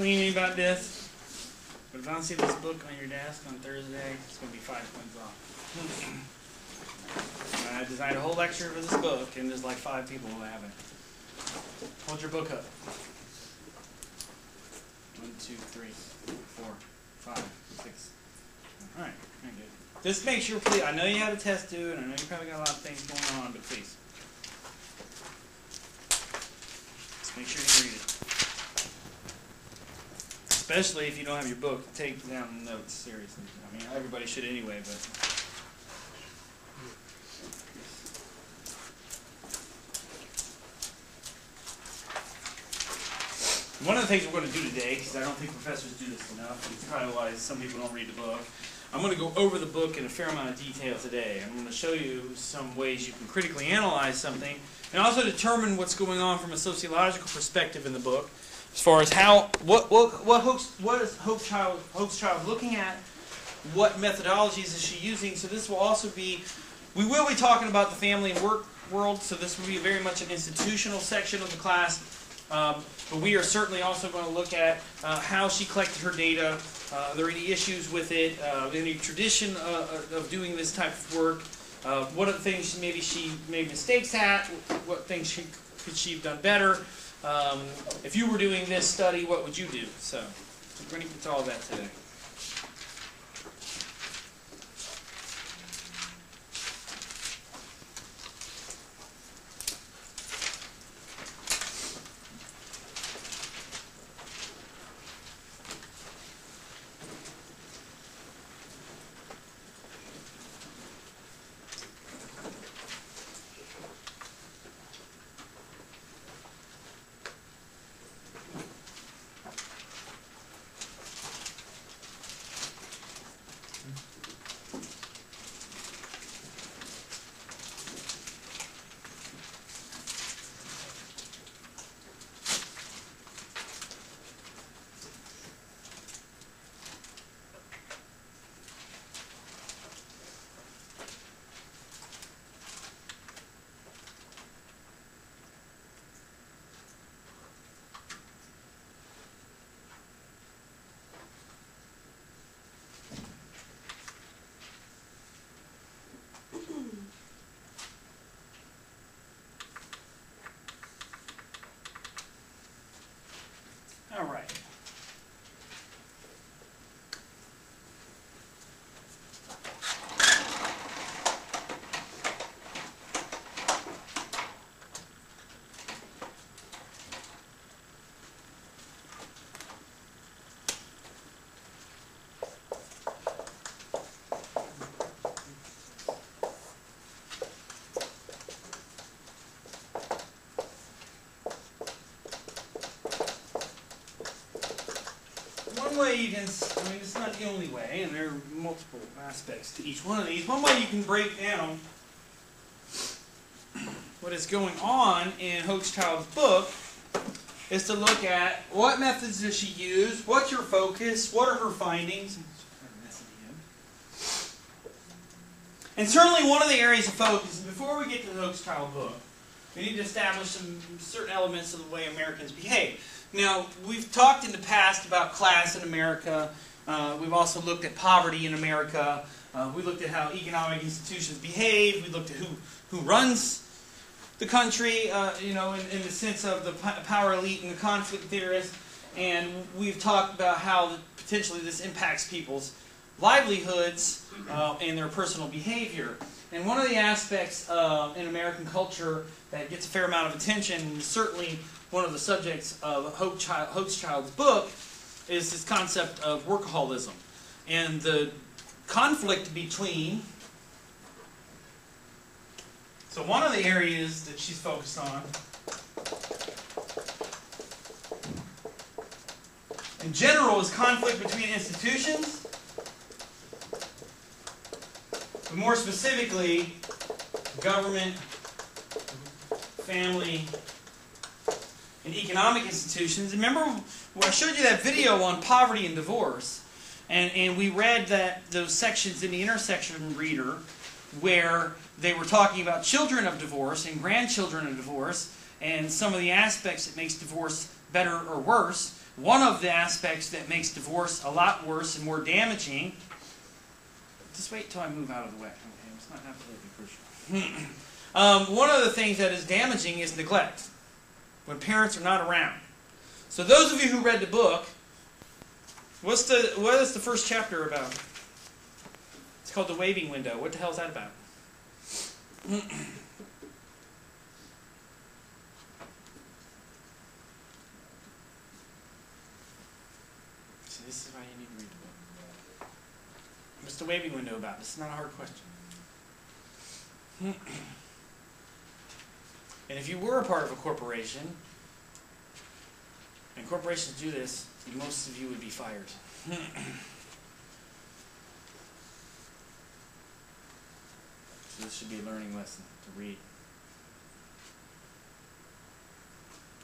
leaning about this. But if I don't see this book on your desk on Thursday, it's going to be 5 points off. I designed a whole lecture for this book, and there's like 5 people who have it. Hold your book up. 1, 2, 3, 4, 5, 6. All right, very good. Just make sure, please. I know you have a test due, and I know you probably got a lot of things going on, but please, just make sure you read it. Especially if you don't have your book, take down notes seriously. I mean, everybody should anyway, but. One of the things we're going to do today, because I don't think professors do this enough, and it's probably why some people don't read the book, I'm going to go over the book in a fair amount of detail today. I'm going to show you some ways you can critically analyze something, and also determine what's going on from a sociological perspective in the book, as far as how what is Hochschild looking at, what methodologies is she using. So this will also be, we will be talking about the family and work world, so this will be very much an institutional section of the class. But we are certainly also going to look at how she collected her data. Are there any issues with it? Any tradition of doing this type of work? What are the things maybe she made mistakes at? What things could she have done better? If you were doing this study, what would you do? So we're going to get to all of that today. All right. Way you can, I mean, it's not the only way, and there are multiple aspects to each one of these. One way you can break down what is going on in Hochschild's book is to look at what methods does she use, what's her focus, what are her findings, and certainly one of the areas of focus, and before we get to the Hochschild book, we need to establish some certain elements of the way Americans behave. Now, we've talked in the past about class in America. We've also looked at poverty in America. We looked at how economic institutions behave. We looked at who runs the country, you know, in the sense of the power elite and the conflict theorists. And we've talked about how potentially this impacts people's livelihoods and their personal behavior. And one of the aspects in American culture that gets a fair amount of attention, and certainly one of the subjects of Hochschild's book, is this concept of workaholism and the conflict between. So one of the areas that she's focused on, in general, is conflict between institutions, but more specifically, government, family, and economic institutions. Remember when I showed you that video on poverty and divorce, and we read those sections in the intersection reader where they were talking about children of divorce and grandchildren of divorce and some of the aspects that makes divorce better or worse. One of the aspects that makes divorce a lot worse and more damaging, just wait till I move out of the way. Okay, it's not absolutely crucial. One of the things that is damaging is neglect, when parents are not around. So those of you who read the book, what is the first chapter about? It's called The Waving Window. What the hell is that about? See, this is why you need to read the book. What's The Waving Window about? This is not a hard question. And if you were a part of a corporation, and corporations do this, most of you would be fired. So this should be a learning lesson to read.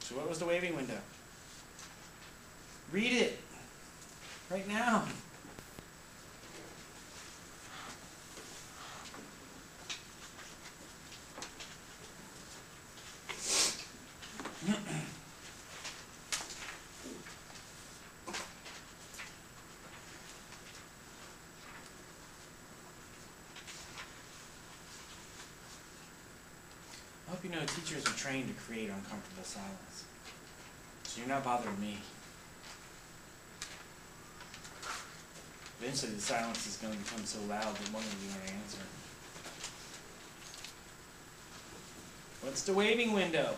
So what was The Waving Window? Read it right now. I hope you know teachers are trained to create uncomfortable silence. So you're not bothering me. Eventually the silence is going to become so loud that one of you won't answer. What's the waving window?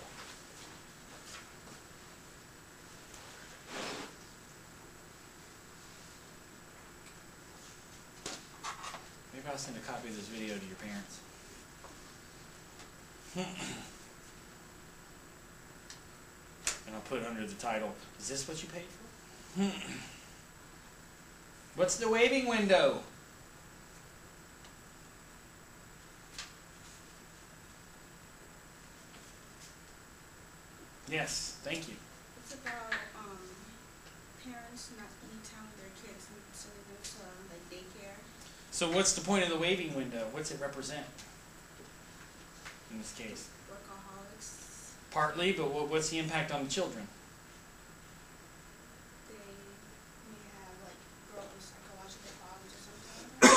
Maybe I'll send a copy of this video to your parents. And I'll put it under the title, is this what you paid for? What's the waving window? Yes, thank you. It's about parents not spending time with their kids and sending them to like daycare. So what's the point of the waving window? What's it represent in this case? Workaholics. Partly, but what's the impact on the children? They may have like grow up with psychological problems or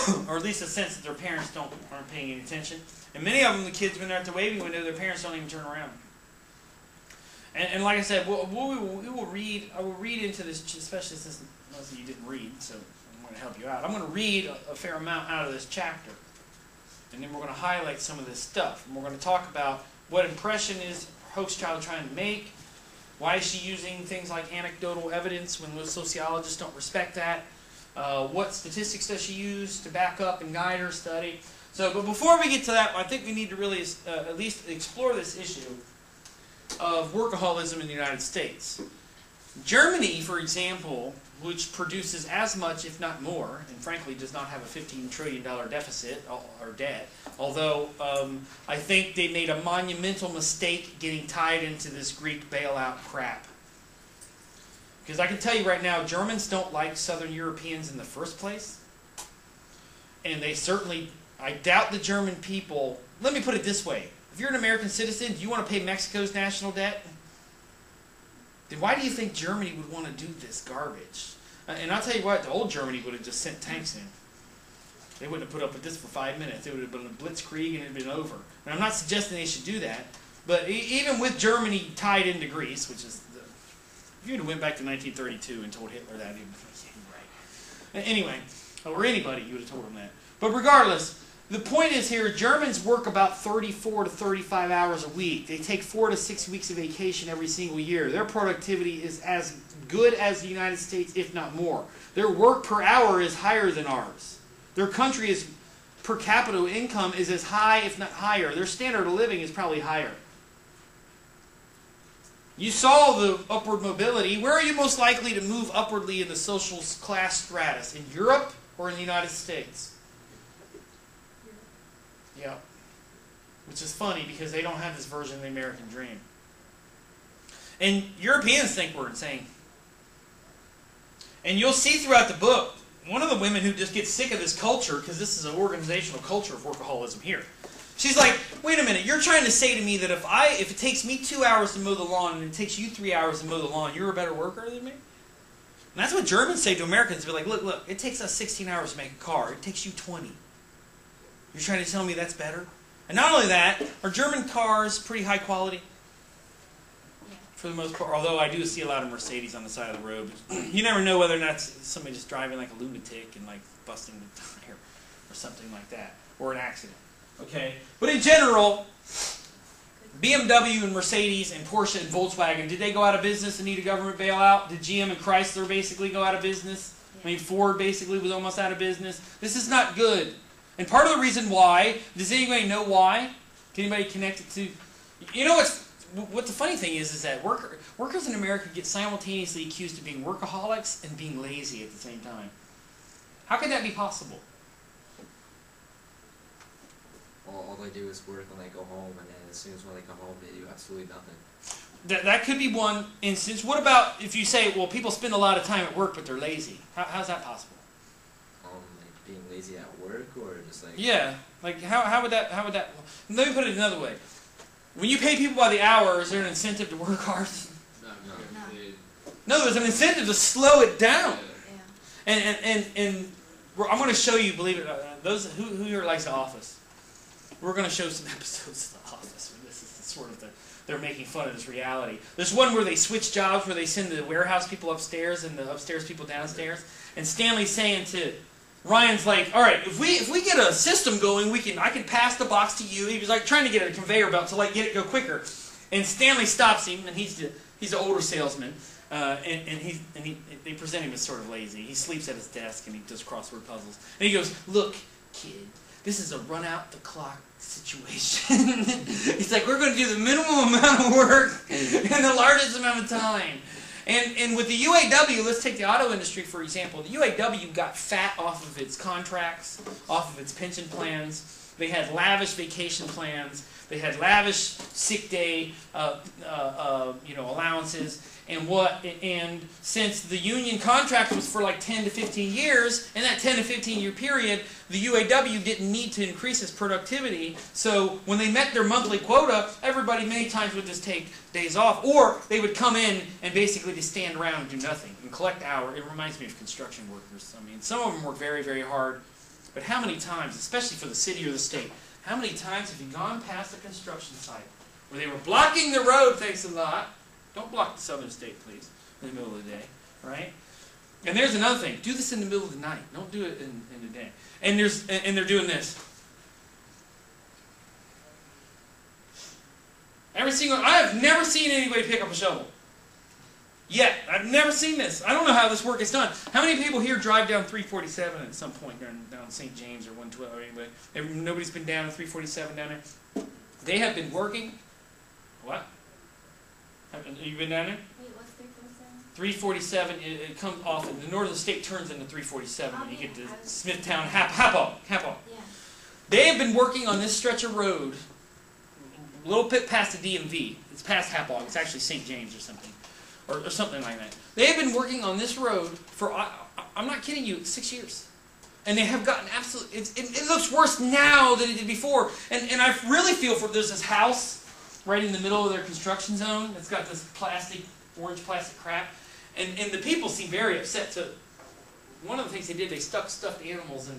something. Or at least a sense that their parents aren't paying any attention. And many of them, the kids, when they're at the waving window, their parents don't even turn around. And like I said, I will read into this, especially since most of you didn't read, so I'm going to help you out. I'm going to read a fair amount out of this chapter. And then we're going to highlight some of this stuff. And we're going to talk about what impression is Hochschild trying to make, why is she using things like anecdotal evidence when most sociologists don't respect that, what statistics does she use to back up and guide her study. So, but before we get to that, I think we need to really at least explore this issue of workaholism in the United States. Germany, for example, which produces as much, if not more, and frankly does not have a $15 trillion deficit or debt, although I think they made a monumental mistake getting tied into this Greek bailout crap. Because I can tell you right now, Germans don't like Southern Europeans in the first place. And they certainly, I doubt the German people, let me put it this way, if you're an American citizen, do you want to pay Mexico's national debt? Then why do you think Germany would want to do this garbage? And I'll tell you what, the old Germany would have just sent tanks in. They wouldn't have put up with this for 5 minutes. It would have been a blitzkrieg and it would have been over. And I'm not suggesting they should do that, but even with Germany tied into Greece, which is, if you would have went back to 1932 and told Hitler that, he'd be like, yeah, you're right. Anyway, or anybody, you would have told him that. But regardless, the point is here, Germans work about 34 to 35 hours a week. They take 4 to 6 weeks of vacation every single year. Their productivity is as good as the United States, if not more. Their work per hour is higher than ours. Their country is, per capita income is as high, if not higher. Their standard of living is probably higher. You saw the upward mobility. Where are you most likely to move upwardly in the social class stratus? In Europe or in the United States? Yeah. Which is funny because they don't have this version of the American dream. And Europeans think we're insane. And you'll see throughout the book, one of the women who just gets sick of this culture, because this is an organizational culture of workaholism here. She's like, wait a minute, you're trying to say to me that if it takes me 2 hours to mow the lawn and it takes you 3 hours to mow the lawn, you're a better worker than me? And that's what Germans say to Americans. They're like, look, it takes us 16 hours to make a car. It takes you 20. You're trying to tell me that's better? And not only that, are German cars pretty high quality? Yeah. For the most part. Although I do see a lot of Mercedes on the side of the road. You never know whether or not somebody just driving like a lunatic and like busting the tire or something like that. Or an accident. Okay? But in general, BMW and Mercedes and Porsche and Volkswagen, did they go out of business and need a government bailout? Did GM and Chrysler basically go out of business? Yeah. I mean, Ford basically was almost out of business. This is not good. And part of the reason why, does anybody know why? Can anybody connect it to? You know what the funny thing is that workers in America get simultaneously accused of being workaholics and being lazy at the same time. How could that be possible? All they do is work when they go home, and then as soon as when they come home, they do absolutely nothing. That could be one instance. What about if you say, well, people spend a lot of time at work, but they're lazy? How's that possible? Like being lazy at work, or just like... Yeah, like how would that, let me put it another way. When you pay people by the hour, is there an incentive to work hard? No, there's an incentive to slow it down. Yeah. And I'm going to show you, believe it, those who here likes The Office. We're going to show some episodes of The Office. This is sort of they're making fun of this reality. There's one where they switch jobs, where they send the warehouse people upstairs and the upstairs people downstairs. And Stanley's saying to Ryan's like, all right, if we get a system going, I can pass the box to you. He was like trying to get a conveyor belt to like get it go quicker. And Stanley stops him, and he's an older salesman, and they present him as sort of lazy. He sleeps at his desk and he does crossword puzzles. And he goes, look, kid, this is a run out the clock situation. He's like, we're going to do the minimum amount of work in the largest amount of time. And with the UAW, let's take the auto industry for example. The UAW got fat off of its contracts, off of its pension plans. They had lavish vacation plans. They had lavish sick day, allowances. And since the union contract was for like 10 to 15 years, in that 10 to 15 year period, the UAW didn't need to increase its productivity. So when they met their monthly quota, everybody many times would just take days off, or they would come in and basically just stand around and do nothing and collect hours. It reminds me of construction workers. I mean, some of them work very, very hard, but how many times, especially for the city or the state, how many times have you gone past a construction site where they were blocking the road, thanks a lot? Don't block the southern state, please, in the middle of the day, right? And there's another thing. Do this in the middle of the night. Don't do it in the day. And they're doing this. I have never seen anybody pick up a shovel. Yet. I've never seen this. I don't know how this work is done. How many people here drive down 347 at some point down St. James or 112 or anybody? Nobody's been down 347 down there? They have been working. What? Have you been down there? Wait, what's 347? 347, it comes off, the northern state turns into 347 when you get to Smithtown, Happo. Yeah. They have been working on this stretch of road, a little bit past the DMV. It's past Happo. It's actually St. James or something, or something like that. They have been working on this road for, I'm not kidding you, 6 years. And they have gotten absolutely, it looks worse now than it did before. And I really feel for, there's this house right in the middle of their construction zone. It's got this orange plastic crap. And the people seem very upset. So one of the things they did, they stuck stuffed animals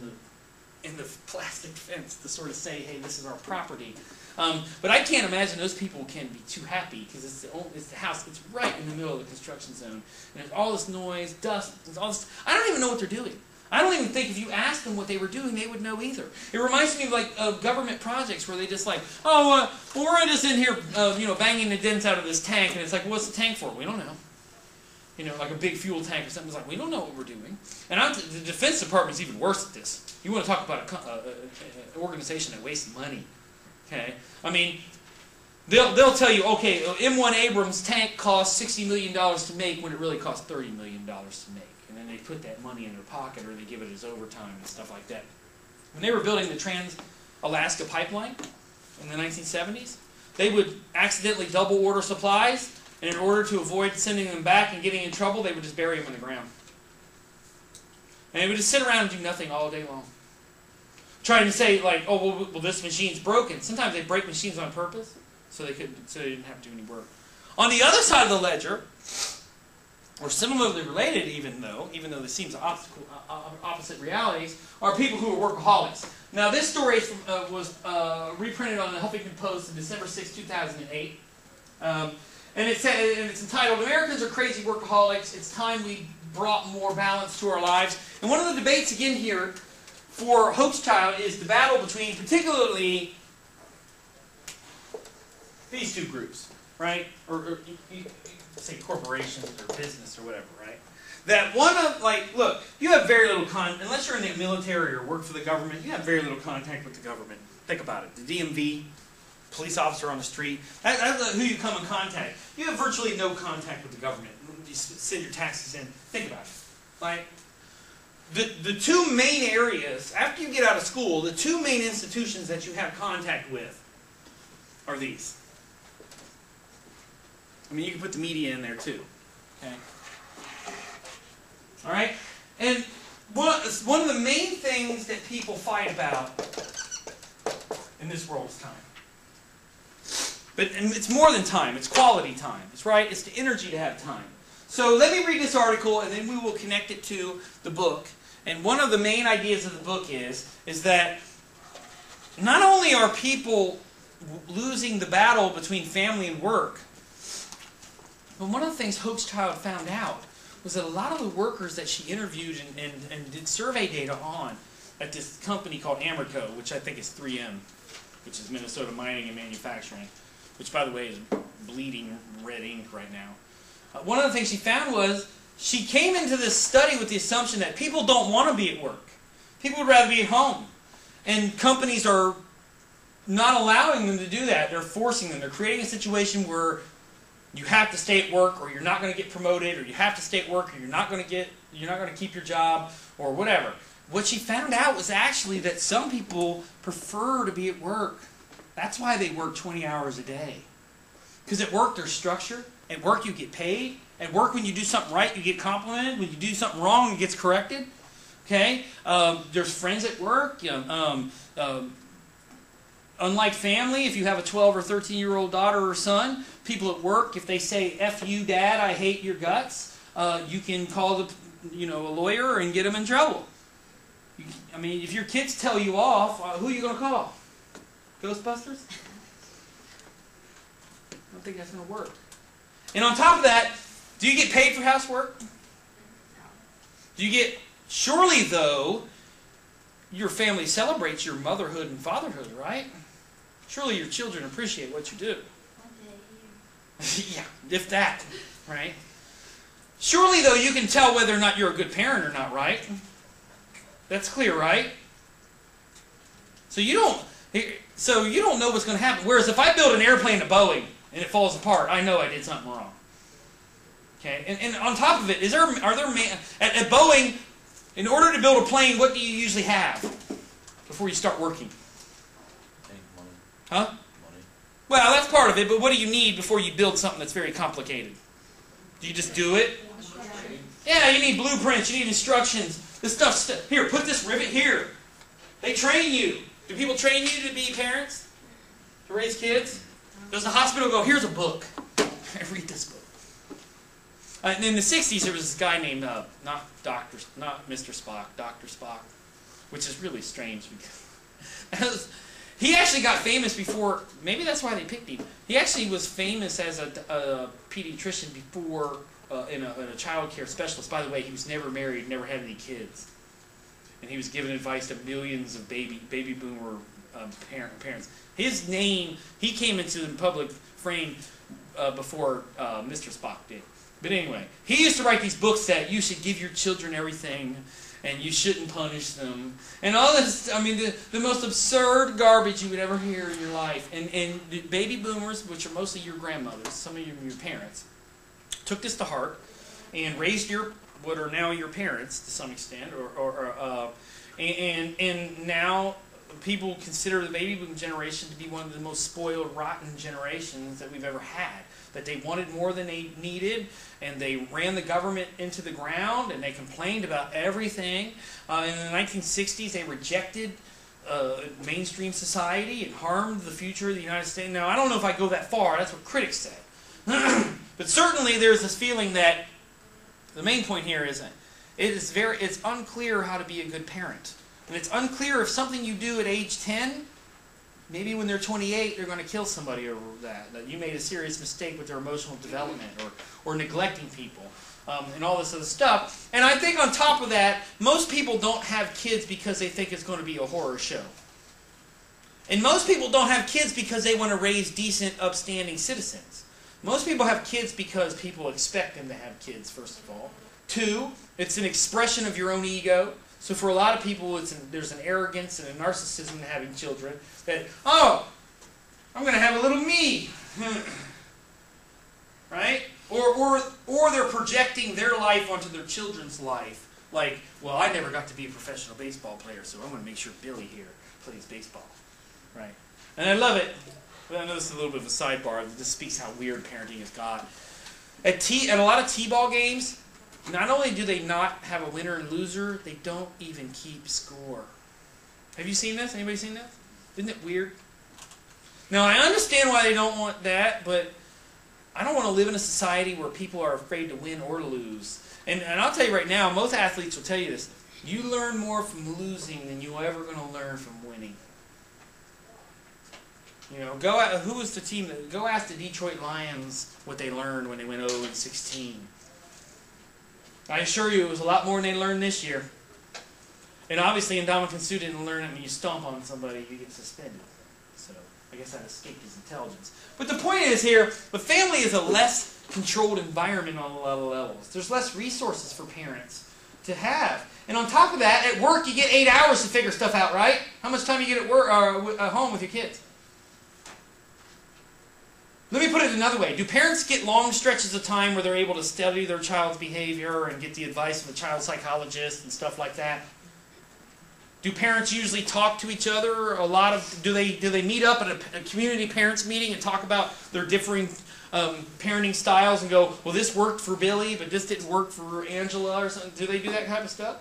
in the plastic fence to sort of say, hey, this is our property. But I can't imagine those people can be too happy because it's the house. It's right in the middle of the construction zone. And there's all this noise, dust, there's all this. I don't even know what they're doing. I don't even think if you asked them what they were doing, they would know either. It reminds me of like government projects where they just like, well, we're just in here, banging the dents out of this tank, and it's like, well, what's the tank for? We don't know. Like a big fuel tank or something. It's like, we don't know what we're doing. And the Defense Department's even worse at this. You want to talk about an organization that wastes money. Okay, I mean, they'll tell you, okay, M1 Abrams tank costs $60 million to make when it really costs $30 million to make. And then they put that money in their pocket or they give it as overtime and stuff like that. When they were building the Trans-Alaska Pipeline in the 1970s, they would accidentally double order supplies, and in order to avoid sending them back and getting in trouble, they would just bury them in the ground. And they would just sit around and do nothing all day long. Trying to say, like, oh, well, this machine's broken. Sometimes they break machines on purpose so they didn't have to do any work. On the other side of the ledger, or similarly related even though this seems opposite realities, are people who are workaholics. Now this story was reprinted on the Huffington Post on December 6, 2008. And it's entitled, "Americans Are Crazy Workaholics. It's Time We Brought More Balance to Our Lives." And one of the debates again here for Hochschild is the battle between particularly these two groups, right? Or you say corporations or business or whatever, right? That one of, like, look, you have very little unless you're in the military or work for the government, you have very little contact with the government. Think about it. The DMV, police officer on the street, that's who you come in contact. You have virtually no contact with the government. You send your taxes in. Think about it. Like, the two main areas, after you get out of school, the two main institutions that you have contact with are these. I mean, you can put the media in there too. Okay? All right? And one of the main things that people fight about in this world is time. And it's more than time. It's quality time. It's right. It's the energy to have time. So let me read this article, and then we will connect it to the book. And one of the main ideas of the book is that not only are people losing the battle between family and work, but one of the things Hochschild found out was that a lot of the workers that she interviewed and did survey data on at this company called Amerco, which I think is 3M, which is Minnesota Mining and Manufacturing, which, by the way, is bleeding red ink right now. One of the things she found was she came into this study with the assumption that people don't want to be at work. People would rather be at home. And companies are not allowing them to do that. They're forcing them. They're creating a situation where you have to stay at work, or you're not going to get promoted, or you have to stay at work, or you're not going to keep your job, or whatever. What she found out was actually that some people prefer to be at work. That's why they work 20 hours a day. Because at work there's structure. At work you get paid. At work when you do something right you get complimented. When you do something wrong it gets corrected. Okay? There's friends at work. Unlike family, if you have a 12 or 13-year-old daughter or son, people at work, if they say, "F you, Dad, I hate your guts," you can call a lawyer and get them in trouble. I mean, if your kids tell you off, who are you going to call? Ghostbusters? I don't think that's going to work. And on top of that, do you get paid for housework? Do you get... Surely, though, your family celebrates your motherhood and fatherhood, right? Surely your children appreciate what you do. Yeah, if that, right? Surely, though, you can tell whether or not you're a good parent or not, right? That's clear, right? So you don't know what's going to happen. Whereas if I build an airplane to Boeing and it falls apart, I know I did something wrong. Okay, and on top of it, at Boeing, in order to build a plane, what do you usually have before you start working? Money. Huh? Money. Well, that's part of it, but what do you need before you build something that's very complicated? Do you just do it? Yeah, you need blueprints, you need instructions. This stuff, here, put this rivet here. They train you. Do people train you to be parents? To raise kids? Does the hospital go, "Here's a book. Read this book"? And in the 60s, there was this guy named, not Mr. Spock, Dr. Spock, which is really strange. Because he actually got famous before, maybe that's why they picked him. He actually was famous as a pediatrician before, in a child care specialist. By the way, he was never married, never had any kids. And he was giving advice to millions of baby boomer parents. His name, he came into the public frame before Mr. Spock did. But anyway, he used to write these books that you should give your children everything and you shouldn't punish them. And all this, I mean, the most absurd garbage you would ever hear in your life. And the baby boomers, which are mostly your grandmothers, some of your parents, took this to heart and raised what are now your parents to some extent, and now people consider the baby boom generation to be one of the most spoiled, rotten generations that we've ever had. That they wanted more than they needed, and they ran the government into the ground, and they complained about everything. In the 1960s, they rejected mainstream society and harmed the future of the United States. Now, I don't know if I go that far. That's what critics say. But certainly there's this feeling that the main point here is it's unclear how to be a good parent. And it's unclear if something you do at age 10, maybe when they're 28, they're going to kill somebody over that. That you made a serious mistake with their emotional development or neglecting people and all this other stuff. And I think on top of that, most people don't have kids because they think it's going to be a horror show. And most people don't have kids because they want to raise decent, upstanding citizens. Most people have kids because people expect them to have kids, first of all. 2, it's an expression of your own ego. So for a lot of people, there's an arrogance and a narcissism to having children. That, oh, I'm going to have a little me. Right? Or they're projecting their life onto their children's life. Like, well, I never got to be a professional baseball player, so I'm going to make sure Billy here plays baseball. Right? And I love it. But I know this is a little bit of a sidebar. This speaks how weird parenting has got. At a lot of T-ball games, not only do they not have a winner and loser, they don't even keep score. Have you seen this? Anybody seen this? Isn't it weird? Now, I understand why they don't want that, but I don't want to live in a society where people are afraid to win or lose. And I'll tell you right now, most athletes will tell you this. You learn more from losing than you're ever going to learn from winning. You know, who was the team that? Go ask the Detroit Lions what they learned when they went 0-16. I assure you, it was a lot more than they learned this year. And obviously, Ndamukong Suh didn't learn it when you stomp on somebody, you get suspended. So I guess that escaped his intelligence. But the point is here, the family is a less controlled environment on a lot of levels. There's less resources for parents to have. And on top of that, at work, you get 8 hours to figure stuff out, right? How much time you get at work or at home with your kids? Let me put it another way. Do parents get long stretches of time where they're able to study their child's behavior and get the advice of a child psychologist and stuff like that? Do parents usually talk to each other? Do they meet up at a community parents meeting and talk about their differing parenting styles and go, well, this worked for Billy, but this didn't work for Angela or something? Do they do that kind of stuff?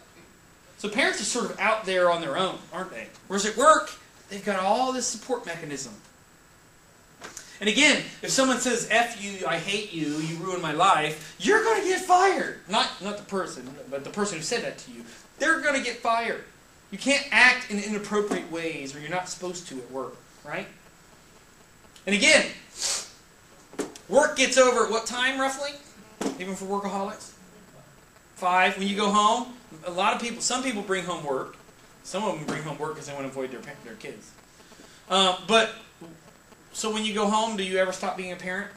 So parents are sort of out there on their own, aren't they? Whereas at work, they've got all this support mechanism. And again, if someone says, F you, I hate you, you ruined my life, you're going to get fired. Not the person, but the person who said that to you. They're going to get fired. You can't act in inappropriate ways or you're not supposed to at work, right? And again, work gets over at what time roughly? Even for workaholics? 5. When you go home, some people bring home work. Some of them bring home work because they want to avoid their kids. So when you go home, do you ever stop being a parent?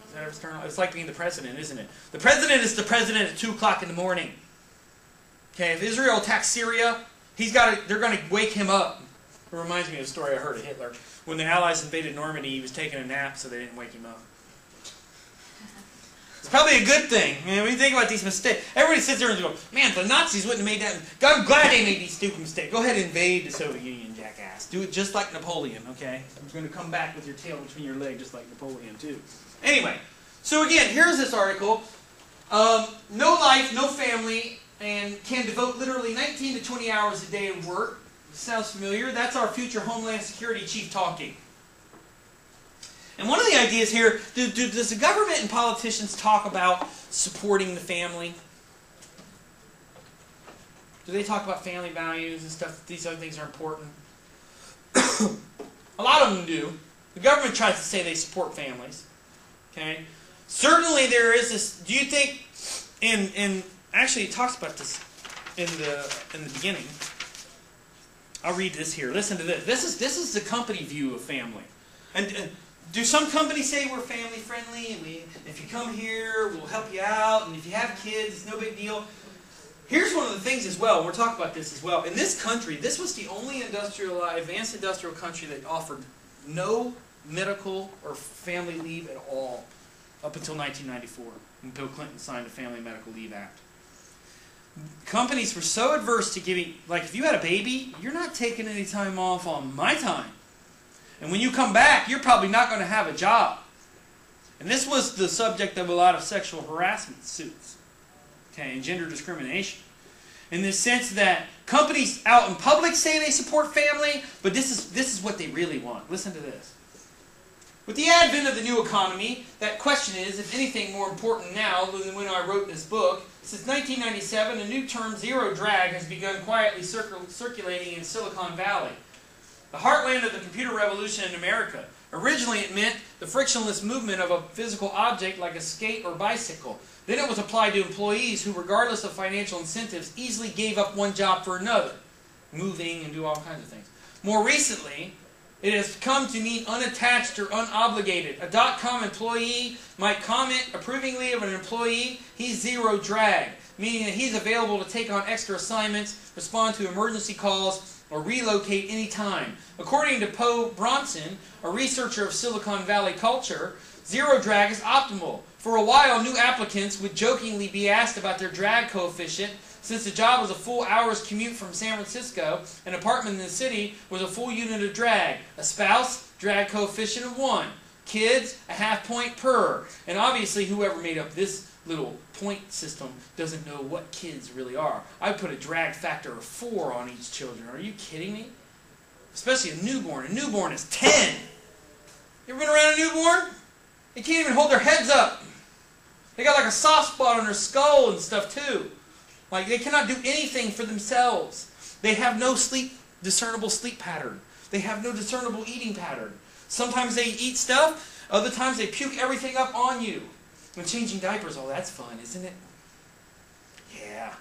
Is that ever turn on? It's like being the president, isn't it? The president is the president at 2 o'clock in the morning. Okay, if Israel attacks Syria, they're going to wake him up. It reminds me of a story I heard of Hitler. When the Allies invaded Normandy, he was taking a nap, so they didn't wake him up. It's probably a good thing. I mean, when you think about these mistakes, everybody sits there and goes, man, the Nazis wouldn't have made that. I'm glad they made these stupid mistakes. Go ahead and invade the Soviet Union, jackass. Do it just like Napoleon, okay? You're going to come back with your tail between your legs just like Napoleon, too. Anyway, so again, here's this article. No life, no family, and can devote literally 19 to 20 hours a day of work. Sounds familiar? That's our future Homeland Security chief talking. And one of the ideas here, does the government and politicians talk about supporting the family? Do they talk about family values and stuff? These other things are important. A lot of them do. The government tries to say they support families. Okay. Certainly there is this. Do you think? Actually, it talks about this in the beginning. I'll read this here. Listen to this. This is the company view of family. And do some companies say we're family friendly and if you come here, we'll help you out, and if you have kids, it's no big deal. Here's one of the things as well, and we're talking about this as well. In this country, this was the only advanced industrial country that offered no medical or family leave at all up until 1994, when Bill Clinton signed the Family Medical Leave Act. Companies were so adverse to giving, like if you had a baby, you're not taking any time off on my time. And when you come back, you're probably not going to have a job. And this was the subject of a lot of sexual harassment suits, okay, and gender discrimination. In the sense that companies out in public say they support family, but this is what they really want. Listen to this. With the advent of the new economy, that question is, if anything, more important now than when I wrote this book. Since 1997, a new term, zero drag, has begun quietly circulating in Silicon Valley, the heartland of the computer revolution in America. Originally, it meant the frictionless movement of a physical object like a skate or bicycle. Then it was applied to employees who, regardless of financial incentives, easily gave up one job for another, moving and do all kinds of things. More recently, it has come to mean unattached or unobligated. A .com employee might comment approvingly of an employee, he's zero drag, meaning that he's available to take on extra assignments, respond to emergency calls, or relocate anytime. According to Poe Bronson, a researcher of Silicon Valley culture, zero drag is optimal. For a while, new applicants would jokingly be asked about their drag coefficient. Since the job was a full hour's commute from San Francisco, an apartment in the city was a full unit of drag. A spouse, drag coefficient of 1. Kids, a half point per. And obviously, whoever made up this little point system doesn't know what kids really are. I put a drag factor of 4 on each children. Are you kidding me? Especially a newborn. A newborn is 10. You ever been around a newborn? They can't even hold their heads up. They got like a soft spot on their skull and stuff too. Like, they cannot do anything for themselves. They have no discernible sleep pattern. They have no discernible eating pattern. Sometimes they eat stuff, other times they puke everything up on you. And changing diapers, oh, that's fun, isn't it? Yeah.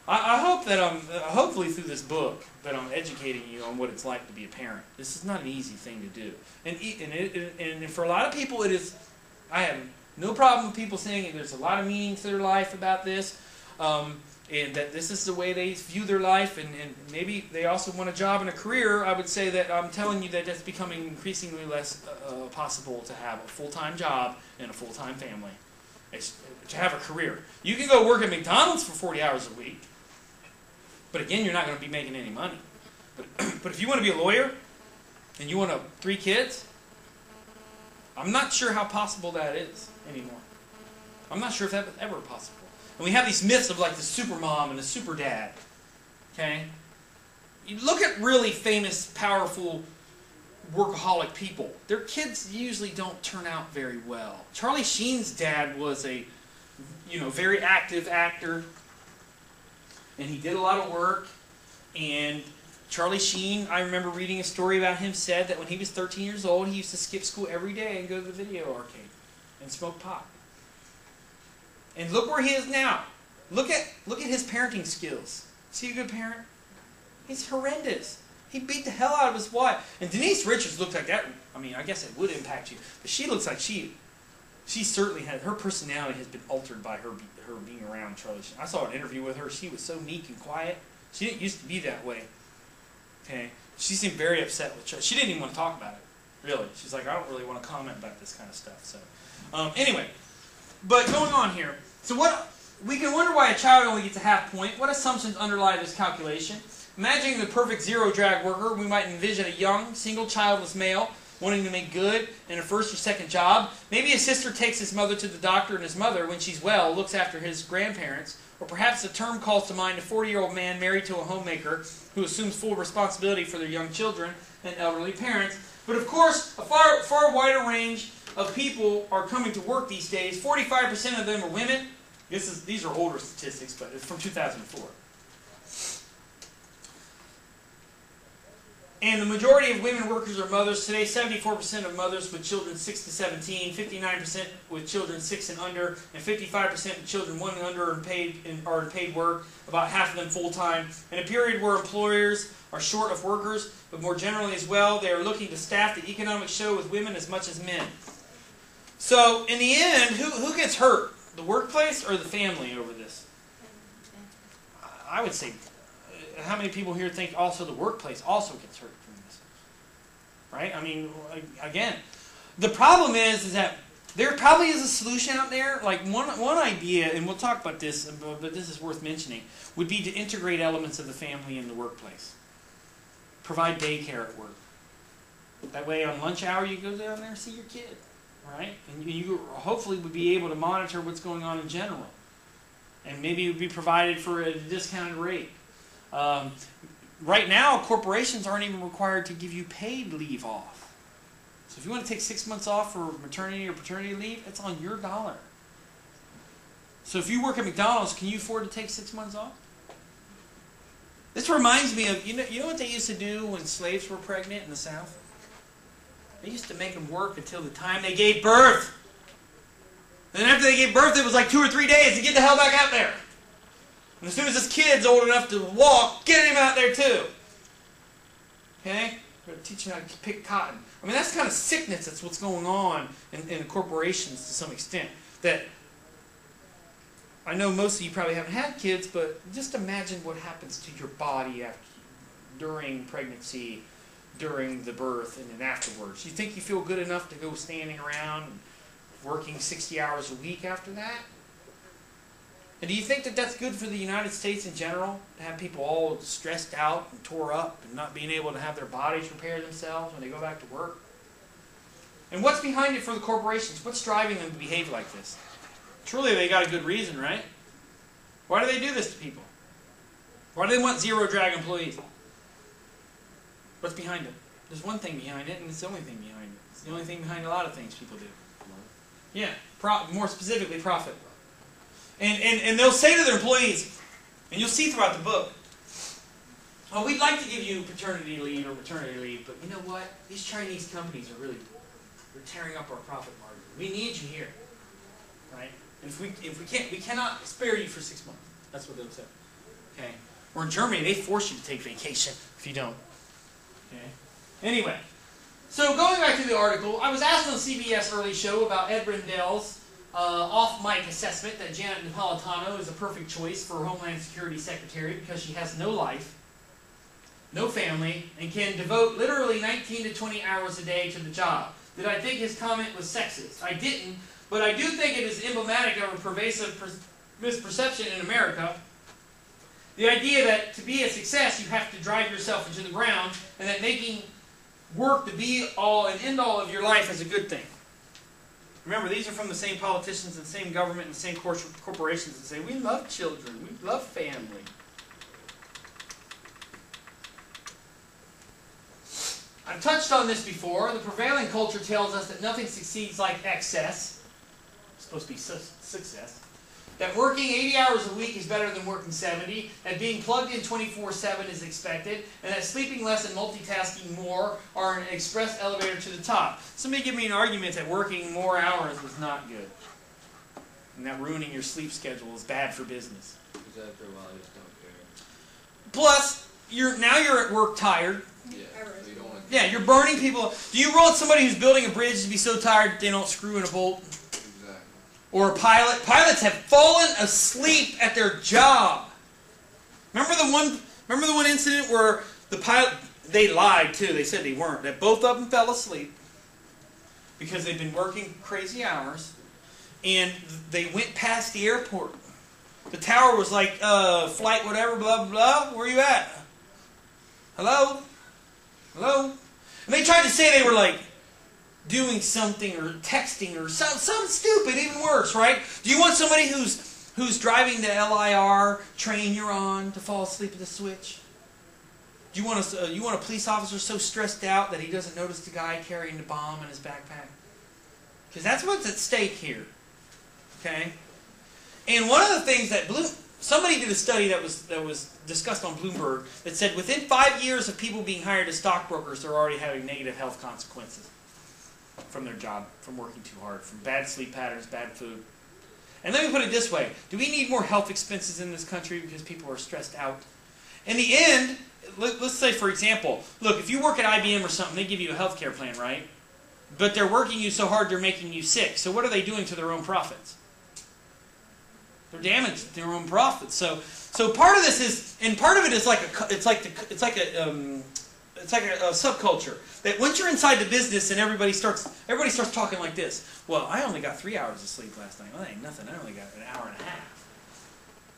I hope that hopefully through this book, that I'm educating you on what it's like to be a parent. This is not an easy thing to do. And for a lot of people, it is. I have no problem with people saying there's a lot of meaning to their life about this. And that this is the way they view their life, and maybe they also want a job and a career. I would say that I'm telling you that that's becoming increasingly less possible to have a full-time job and a full-time family. To have a career. You can go work at McDonald's for 40 hours a week, but again, you're not going to be making any money. But if you want to be a lawyer, and you want 3 kids, I'm not sure how possible that is anymore. I'm not sure if that's ever possible. And we have these myths of like the super mom and the super dad. Okay? You look at really famous, powerful, workaholic people. Their kids usually don't turn out very well. Charlie Sheen's dad was a, very active actor. And he did a lot of work. And Charlie Sheen, I remember reading a story about him, said that when he was 13 years old, he used to skip school every day and go to the video arcade and smoke pot. And look where he is now. Look at his parenting skills. Is he a good parent? He's horrendous. He beat the hell out of his wife. And Denise Richards looked like that. I mean, I guess it would impact you. But she looks like she certainly had, her personality has been altered by her being around Charlie Sheen. I saw an interview with her. She was so meek and quiet. She didn't used to be that way. Okay? She seemed very upset with Charlie. She didn't even want to talk about it. Really. She's like, I don't really want to comment about this kind of stuff. So, anyway. But going on here, so we can wonder why a child only gets a half point. What assumptions underlie this calculation? Imagining the perfect zero drag worker, we might envision a young, single, childless male wanting to make good in a first or second job. Maybe his sister takes his mother to the doctor, and his mother, when she's well, looks after his grandparents. Or perhaps the term calls to mind a 40-year-old man married to a homemaker who assumes full responsibility for their young children and elderly parents. But of course, a far wider range of people are coming to work these days. 45% of them are women. These are older statistics, but it's from 2004. And the majority of women workers are mothers. Today, 74% of mothers with children 6 to 17, 59% with children 6 and under, and 55% with children 1 and under are in paid work, about half of them full-time. In a period where employers are short of workers, but more generally as well, they are looking to staff the economic show with women as much as men. So, in the end, who gets hurt? The workplace or the family over this? I would say, how many people here think also the workplace also gets hurt from this? Right? I mean, again, the problem is that there probably is a solution out there. Like one idea, and we'll talk about this, but this is worth mentioning, would be to integrate elements of the family in the workplace. Provide daycare at work. That way on lunch hour you go down there and see your kid. Right? And you hopefully would be able to monitor what's going on in general. And maybe it would be provided for at a discounted rate. Right now, corporations aren't even required to give you paid leave off. So if you want to take 6 months off for maternity or paternity leave, it's on your dollar. So if you work at McDonald's, can you afford to take 6 months off? This reminds me of, you know what they used to do when slaves were pregnant in the South? They used to make them work until the time they gave birth. And then after they gave birth, it was like 2 or 3 days to get the hell back out there. And as soon as this kid's old enough to walk, get him out there too. Okay? We're going to teach him how to pick cotton. I mean, that's kind of sickness. That's what's going on in corporations to some extent. That I know most of you probably haven't had kids, but just imagine what happens to your body during pregnancy, during the birth, and then afterwards. You think you feel good enough to go standing around working 60 hours a week after that? And do you think that that's good for the United States in general? To have people all stressed out and tore up and not being able to have their bodies repair themselves when they go back to work? And what's behind it for the corporations? What's driving them to behave like this? Truly, they got a good reason, right? Why do they do this to people? Why do they want zero-drag employees? What's behind it? There's one thing behind it, and it's the only thing behind it. It's the only thing behind a lot of things people do. Yeah, more specifically, profit. And they'll say to their employees, and you'll see throughout the book, oh, we'd like to give you paternity leave or maternity leave, but you know what? These Chinese companies are really, they're tearing up our profit margin. We need you here, right? And we cannot spare you for 6 months. That's what they'll say. Okay. Or in Germany, they force you to take vacation if you don't. Okay. Anyway, so going back to the article, I was asked on CBS early show about Ed Rendell's off-mic assessment that Janet Napolitano is a perfect choice for Homeland Security Secretary because she has no life, no family, and can devote literally 19 to 20 hours a day to the job. Did I think his comment was sexist? I didn't, but I do think it is emblematic of a pervasive misperception in America. The idea that to be a success you have to drive yourself into the ground, and that making work the be-all and end-all of your life is a good thing. Remember, these are from the same politicians and the same government and the same corporations that say, we love children, we love family. I've touched on this before. The prevailing culture tells us that nothing succeeds like excess. It's supposed to be success. That working 80 hours a week is better than working 70, that being plugged in 24/7 is expected, and that sleeping less and multitasking more are an express elevator to the top. Somebody give me an argument that working more hours is not good, and that ruining your sleep schedule is bad for business. Because after a while, you just don't care. Plus, now you're at work tired. Yeah, so you don't want to. Yeah, you're burning people. Do you want somebody who's building a bridge to be so tired that they don't screw in a bolt? Or a pilot. Pilots have fallen asleep at their job. Remember the one incident where the pilot, they lied too. They said they weren't. That both of them fell asleep because they'd been working crazy hours, and they went past the airport. The tower was like, flight whatever, blah, blah, blah. Where are you at? Hello? Hello? And they tried to say they were like doing something or texting or something stupid, even worse, right? Do you want somebody who's driving the LIR train you're on to fall asleep at the switch? Do you want a police officer so stressed out that he doesn't notice the guy carrying the bomb in his backpack? Because that's what's at stake here. Okay? And one of the things that somebody did a study that was discussed on Bloomberg that said within 5 years of people being hired as stockbrokers, they're already having negative health consequences from their job, from working too hard, from bad sleep patterns, bad food. And let me put it this way. Do we need more health expenses in this country because people are stressed out? In the end, let's say, for example, look, if you work at IBM or something, they give you a health care plan, right? But they're working you so hard they're making you sick. So what are they doing to their own profits? They're damaging their own profits. So part of this is, and part of it is like a subculture. That once you're inside the business and everybody starts talking like this. Well, I only got 3 hours of sleep last night. Well, that ain't nothing. I only got an hour and a half.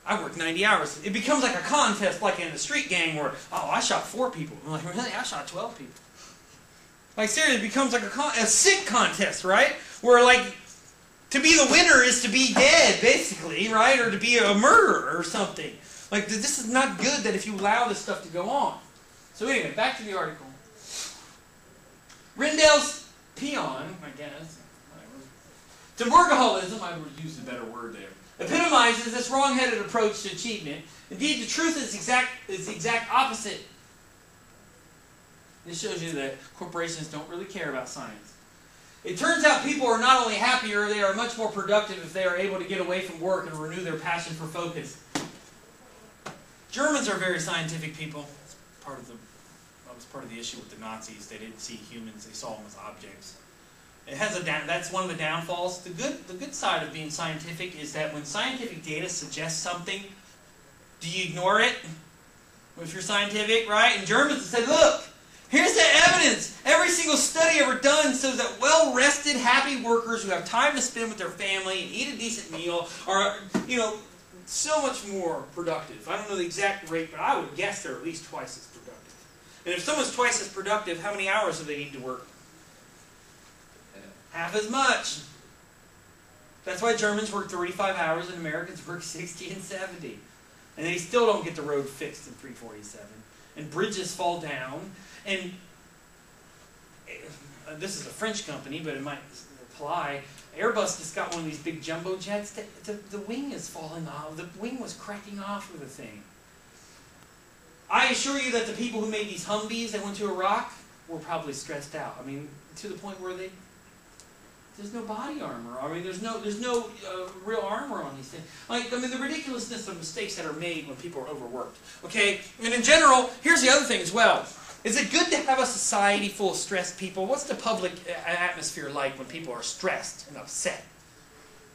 I worked 90 hours. It becomes like a contest, like in the street gang, where I shot 4 people. I'm like, really? I shot 12 people. Like seriously, it becomes like a sick contest, right? Where like to be the winner is to be dead, basically, right? Or to be a murderer or something. Like this is not good. That if you allow this stuff to go on. So anyway, back to the article. Rendell's peon, I guess, whatever. To workaholism, I would use a better word there, epitomizes this wrong-headed approach to achievement. Indeed, the truth is the exact opposite. This shows you that corporations don't really care about science. It turns out people are not only happier, they are much more productive if they are able to get away from work and renew their passion for focus. Germans are very scientific people. That was part of the issue with the Nazis. They didn't see humans, they saw them as objects. That's one of the downfalls. The good side of being scientific is that when scientific data suggests something, do you ignore it? If you're scientific, right? And Germans have said, look, here's the evidence. Every single study ever done shows that well-rested, happy workers who have time to spend with their family and eat a decent meal are, so much more productive. I don't know the exact rate, but I would guess they're at least twice as productive. And if someone's twice as productive, how many hours do they need to work? Half as much. That's why Germans work 35 hours and Americans work 60 and 70. And they still don't get the road fixed in 347. And bridges fall down. And this is a French company, but it might apply. Airbus just got one of these big jumbo jets. The wing is falling off. The wing was cracking off of the thing. I assure you that the people who made these Humvees that went to Iraq were probably stressed out. I mean, to the point where there's no body armor. I mean, there's no real armor on these things. The ridiculousness of mistakes that are made when people are overworked. Okay, and in general, here's the other thing as well. Is it good to have a society full of stressed people? What's the public atmosphere like when people are stressed and upset?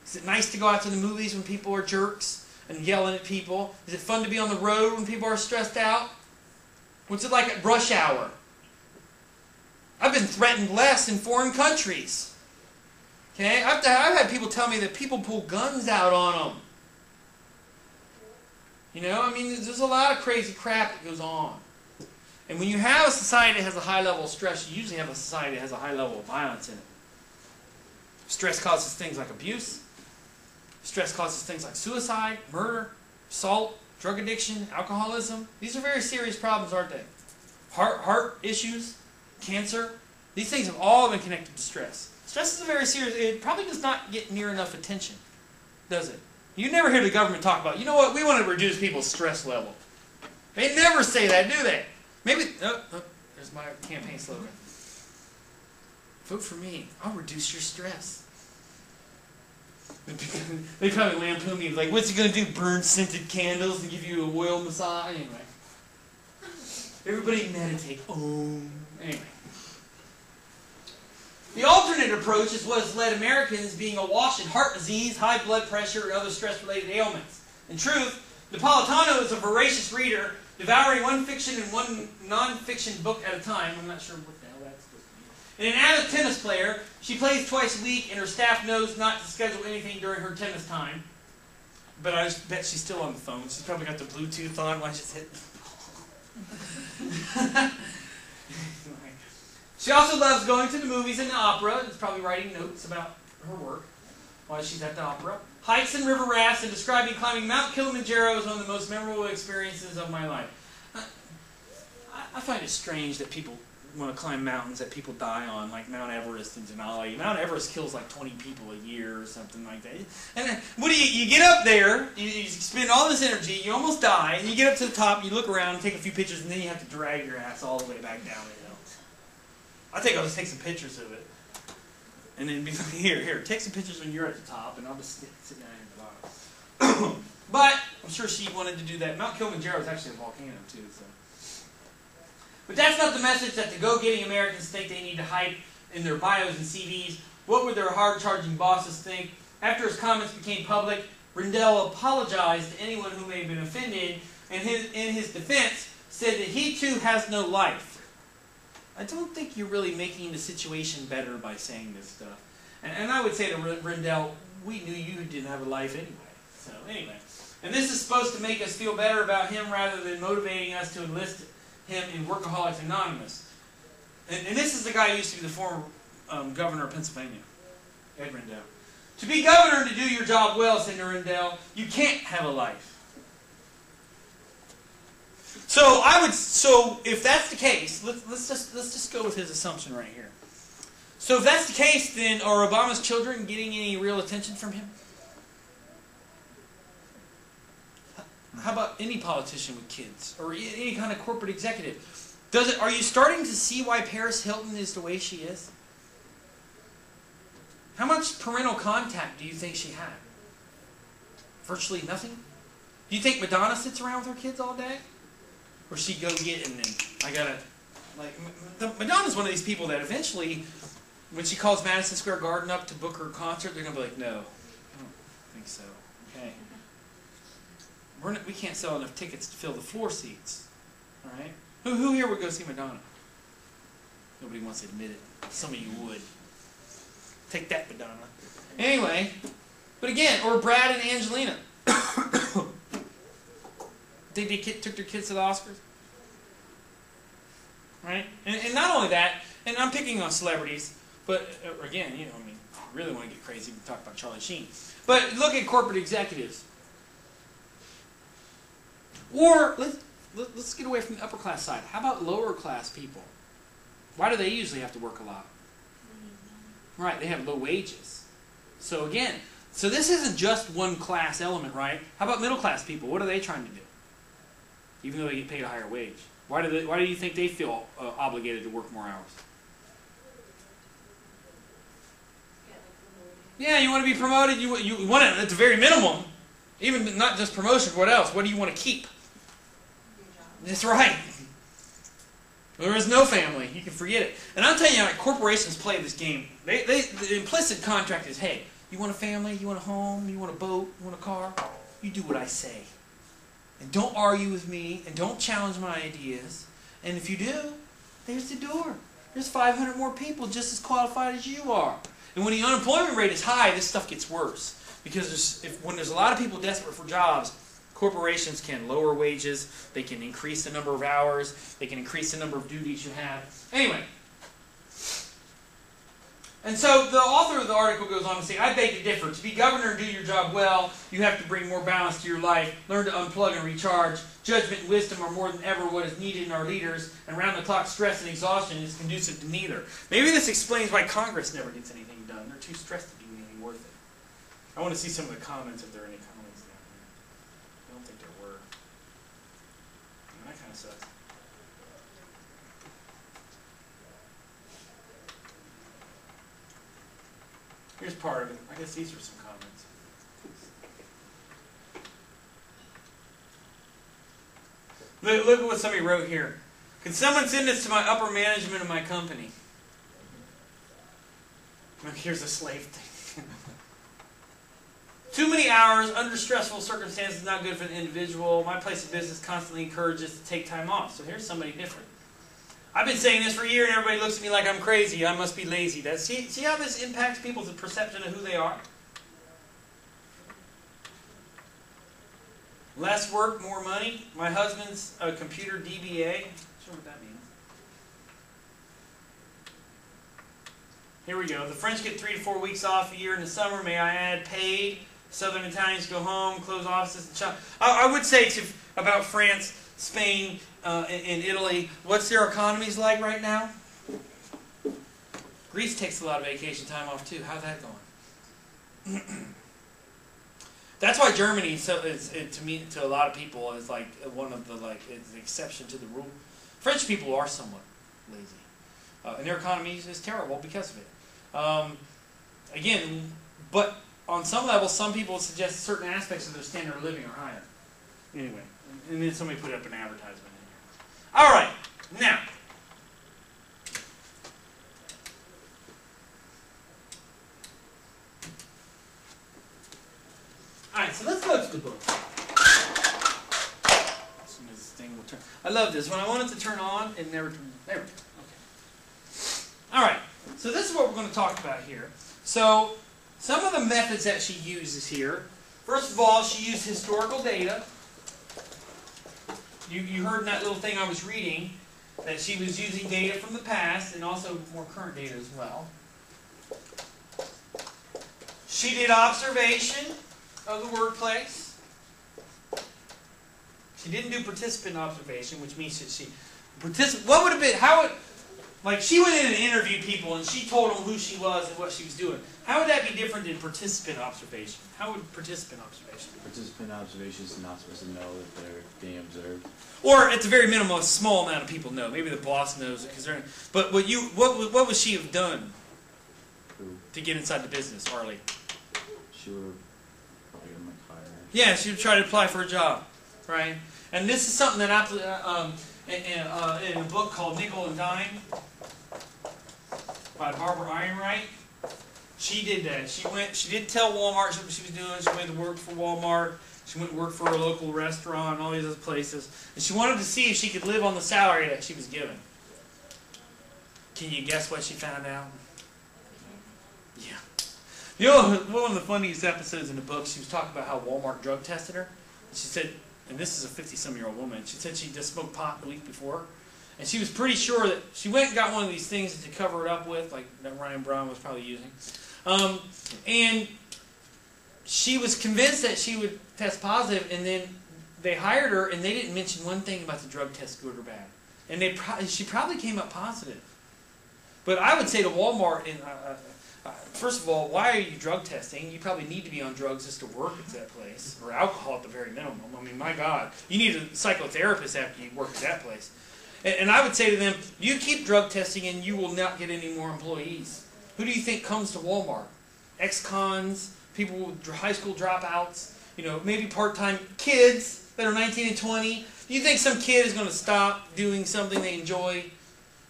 Is it nice to go out to the movies when people are jerks and yelling at people? Is it fun to be on the road when people are stressed out? What's it like at rush hour? I've been threatened less in foreign countries. Okay, I've had people tell me that people pull guns out on them. There's a lot of crazy crap that goes on. And when you have a society that has a high level of stress, you usually have a society that has a high level of violence in it. Stress causes things like abuse. Stress causes things like suicide, murder, assault, drug addiction, alcoholism. These are very serious problems, aren't they? Heart issues, cancer. These things have all been connected to stress. Stress is a very serious, it probably does not get near enough attention, does it? You never hear the government talk about, you know what, we want to reduce people's stress level. They never say that, do they? Maybe, there's my campaign slogan. Vote for me, I'll reduce your stress. They probably lampoon me, like, what's he going to do, burn scented candles and give you a oil massage? Anyway. Everybody meditate. Anyway. The alternate approach is what has led Americans being awash in heart disease, high blood pressure, and other stress-related ailments. In truth, Napolitano is a voracious reader, devouring one fiction and one non-fiction book at a time. I'm not sure what the hell that's supposed to be. And an avid tennis player, she plays twice a week, and her staff knows not to schedule anything during her tennis time. But I just bet she's still on the phone. She's probably got the Bluetooth on while she's hitting the ball. She also loves going to the movies and the opera, and is probably writing notes about her work while she's at the opera. Hikes and river rafts, and describing climbing Mount Kilimanjaro as one of the most memorable experiences of my life. I find it strange that people want to climb mountains that people die on, like Mount Everest in Denali. Mount Everest kills like 20 people a year or something like that. And what do you get up there, you spend all this energy, you almost die, and you get up to the top, you look around, and take a few pictures, and then you have to drag your ass all the way back down the hill. I think I'll just take some pictures of it. And then be like, here, take some pictures when you're at the top, and I'll just sit down here at the bottom. But I'm sure she wanted to do that. Mount Kilimanjaro is actually a volcano, too. So. But that's not the message that the go-getting Americans think they need to hype in their bios and CVs. What would their hard-charging bosses think? After his comments became public, Rendell apologized to anyone who may have been offended, and in his defense, said that he, too, has no life. I don't think you're really making the situation better by saying this stuff. And I would say to Rendell, we knew you didn't have a life anyway. So anyway. And this is supposed to make us feel better about him rather than motivating us to enlist him in Workaholics Anonymous. And this is the guy who used to be the former governor of Pennsylvania, Ed Rendell. To be governor and to do your job well, said Rendell, you can't have a life. So if that's the case, let's just go with his assumption right here. So if that's the case, then are Obama's children getting any real attention from him? How about any politician with kids? Or any kind of corporate executive? Are you starting to see why Paris Hilton is the way she is? How much parental contact do you think she had? Virtually nothing? Do you think Madonna sits around with her kids all day? Or she go get and then, I gotta, like, Madonna's one of these people that eventually, when she calls Madison Square Garden up to book her concert, they're gonna be like, no, I don't think so. Okay. We can't sell enough tickets to fill the floor seats. Alright? Who here would go see Madonna? Nobody wants to admit it. Some of you would. Take that, Madonna. Anyway, but again, or Brad and Angelina. Think they took their kids to the Oscars? Right? And not only that, and I'm picking on celebrities, but again, you know, I mean, I really want to get crazy, we can talk about Charlie Sheen. But look at corporate executives. Or, let's get away from the upper class side. How about lower class people? Why do they usually have to work a lot? Right, they have low wages. So again, so this isn't just one class element, right? How about middle class people? What are they trying to do? Even though they get paid a higher wage. Why do you think they feel obligated to work more hours? Yeah, you want to be promoted. You want it at the very minimum. Even not just promotion. What else? What do you want to keep? That's right. There is no family. You can forget it. And I'm telling you, how corporations play this game. The implicit contract is, hey, you want a family? You want a home? You want a boat? You want a car? You do what I say. And don't argue with me, and don't challenge my ideas. And if you do, there's the door. There's 500 more people just as qualified as you are. And when the unemployment rate is high, this stuff gets worse. Because when there's a lot of people desperate for jobs, corporations can lower wages, they can increase the number of hours, they can increase the number of duties you have. Anyway. And so the author of the article goes on to say, I beg to differ. To be governor and do your job well, you have to bring more balance to your life, learn to unplug and recharge. Judgment and wisdom are more than ever what is needed in our leaders, and round-the-clock stress and exhaustion is conducive to neither. Maybe this explains why Congress never gets anything done. They're too stressed to do anything worth it. I want to see some of the comments, if there are any comments down here. I don't think there were. That kind of sucks. Here's part of it. I guess these are some comments. Look at what somebody wrote here. Can someone send this to my upper management of my company? Here's a slave thing. Too many hours under stressful circumstances is not good for the individual. My place of business constantly encourages to take time off. So here's somebody different. I've been saying this for a year and everybody looks at me like I'm crazy. I must be lazy. See how this impacts people's perception of who they are? Less work, more money. My husband's a computer DBA. Not sure what that means. Here we go. The French get 3 to 4 weeks off a year in the summer. May I add paid? Southern Italians go home, close offices, and shop. I would say about France, Spain, and Italy, what's their economies like right now? Greece takes a lot of vacation time off too. How's that going? That's why Germany, to a lot of people, is like one of the it's an exception to the rule. French people are somewhat lazy, and their economy is terrible because of it. Again, but on some level, some people suggest certain aspects of their standard of living are higher. Anyway, and then somebody put up an advertisement in here. All right, now. Alright, so let's go to the book. As soon as this thing will turn. I love this. When I want it to turn on, it never turns. There we go. Okay. Alright, so this is what we're going to talk about here. So, some of the methods that she uses here. First of all, she used historical data. You heard in that little thing I was reading that she was using data from the past and also more current data as well. She did observation of the workplace. She didn't do participant observation, which means that what would have been, like she went in and interviewed people and she told them who she was and what she was doing. How would that be different than participant observation? How would participant observation be? Participant observation is not supposed to know that they're being observed. Or at the very minimum, a small amount of people know. Maybe the boss knows it because they're. But what would she have done Who? to get inside the business, Arlie? She would have probably got my tire. Yeah, she would try to apply for a job, right? And this is something that in a book called Nickel and Dime by Barbara Ehrenreich. She did that. She didn't tell Walmart what she was doing. She went to work for Walmart. She went to work for a local restaurant and all these other places. And she wanted to see if she could live on the salary that she was given. Can you guess what she found out? Yeah. You know, one of the funniest episodes in the book, she was talking about how Walmart drug tested her. She said, and this is a 50-some-year-old woman, she said she just smoked pot the week before. And she was pretty sure that she went and got one of these things to cover it up with, like that Ryan Brown was probably using. And she was convinced that she would test positive, and then they hired her, and they didn't mention one thing about the drug test, good or bad. And she probably came up positive. But I would say to Walmart, first of all, why are you drug testing? You probably need to be on drugs just to work at that place, or alcohol at the very minimum. I mean, my God, you need a psychotherapist after you work at that place. And I would say to them, you keep drug testing and you will not get any more employees. Who do you think comes to Walmart? Ex-cons, people with high school dropouts, you know, maybe part-time kids that are 19 and 20. Do you think some kid is going to stop doing something they enjoy,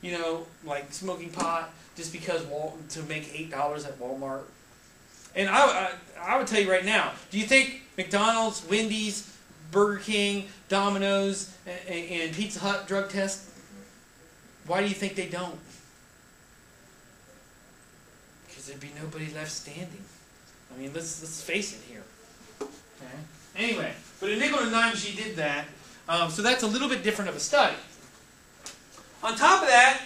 you know, like smoking pot, just because to make $8 at Walmart? And I would tell you right now, do you think McDonald's, Wendy's, Burger King, Domino's, and Pizza Hut drug test? Why do you think they don't? Because there'd be nobody left standing. I mean, let's face it here. Okay. Anyway, but in Nickel and Dime, she did that. So that's a little bit different of a study. On top of that,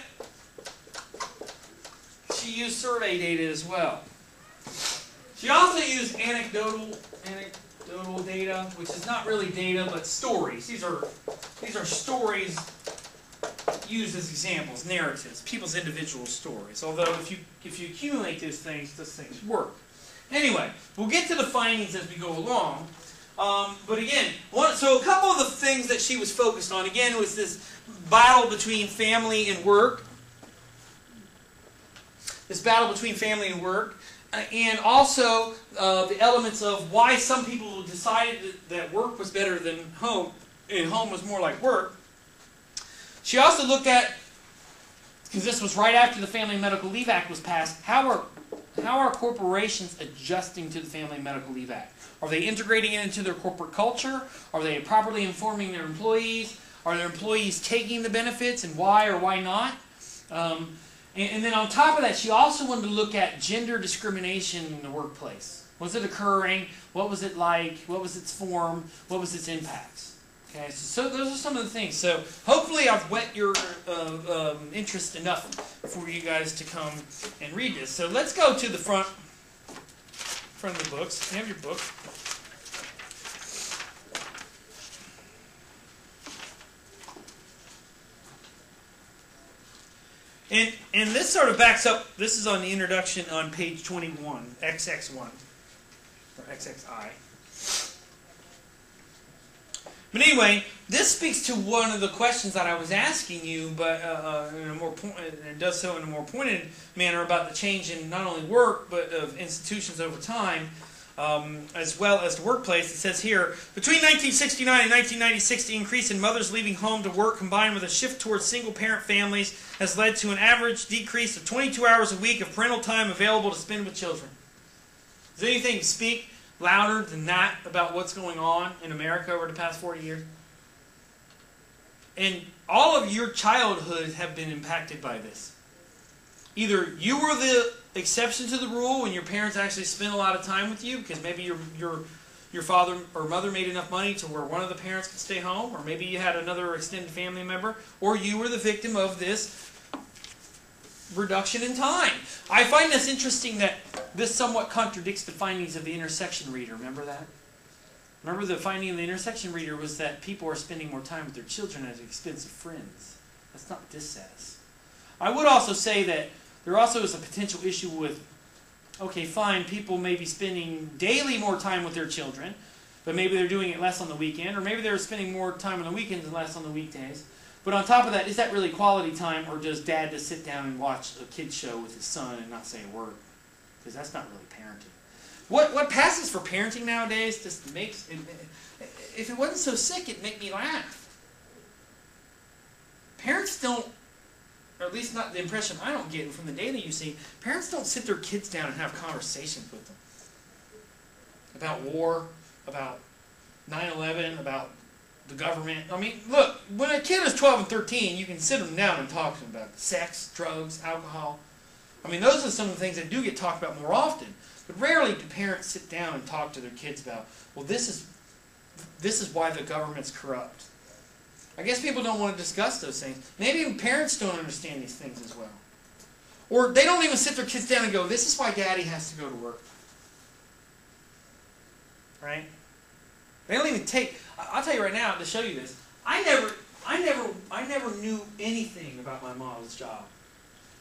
she used survey data as well. She also used anecdotal data, which is not really data, but stories. These are stories used as examples, narratives, people's individual stories. Although if you accumulate those things work. Anyway, we'll get to the findings as we go along. But again, so a couple of the things that she was focused on, again, was this battle between family and work. This battle between family and work. And also the elements of why some people decided that work was better than home, and home was more like work. She also looked at, because this was right after the Family Medical Leave Act was passed, how are corporations adjusting to the Family Medical Leave Act? Are they integrating it into their corporate culture? Are they properly informing their employees? Are their employees taking the benefits, and why or why not? And then on top of that, she also wanted to look at gender discrimination in the workplace. Was it occurring? What was it like? What was its form? What was its impacts? Okay, so those are some of the things. So hopefully I've whet your interest enough for you guys to come and read this. So let's go to the front of the books. You have your book. And this sort of backs up, this is on the introduction on page 21, XX1, or XXI. But anyway, this speaks to one of the questions that I was asking you, but it does so in a more pointed manner about the change in not only work, but of institutions over time, as well as the workplace. It says here, between 1969 and 1996, the increase in mothers leaving home to work combined with a shift towards single-parent families has led to an average decrease of 22 hours a week of parental time available to spend with children. Does anything speak louder than that about what's going on in America over the past 40 years? And all of your childhood have been impacted by this. Either you were the exception to the rule when your parents actually spent a lot of time with you because maybe your father or mother made enough money to where one of the parents could stay home, or maybe you had another extended family member, or you were the victim of this reduction in time. I find this interesting that this somewhat contradicts the findings of the intersection reader. Remember that? Remember the finding of the intersection reader was that people are spending more time with their children at the expense of friends. That's not what this says. I would also say that there also is a potential issue with, okay, fine, people may be spending daily more time with their children, but maybe they're doing it less on the weekend, or maybe they're spending more time on the weekends and less on the weekdays. But on top of that, is that really quality time, or does dad just sit down and watch a kid's show with his son and not say a word? Because that's not really parenting. What passes for parenting nowadays just makes, if it wasn't so sick, it'd make me laugh. Parents don't, or at least not the impression I don't get from the data you see, parents don't sit their kids down and have conversations with them about war, about 9/11, about the government. I mean, look, when a kid is 12 and 13, you can sit them down and talk to them about sex, drugs, alcohol. I mean, those are some of the things that do get talked about more often. But rarely do parents sit down and talk to their kids about, well, this is why the government's corrupt. I guess people don't want to discuss those things. Maybe even parents don't understand these things as well. Or they don't even sit their kids down and go, this is why daddy has to go to work. Right? They don't even take, I'll tell you right now, to show you this, I never knew anything about my mom's job.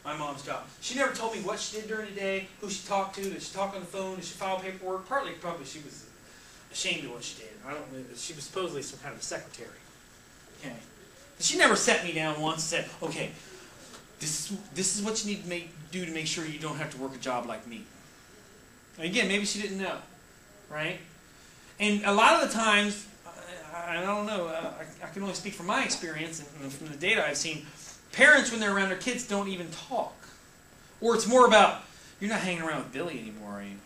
My mom's job. She never told me what she did during the day, who she talked to, did she talk on the phone, did she file paperwork. Partly, probably she was ashamed of what she did. I don't know. She was supposedly some kind of secretary. Okay. But she never sat me down once and said, okay, this is what you need to do to make sure you don't have to work a job like me. And again, maybe she didn't know. Right? And a lot of the times, I don't know, I can only speak from my experience and from the data I've seen, parents, when they're around their kids, don't even talk. Or it's more about, you're not hanging around with Billy anymore, are you?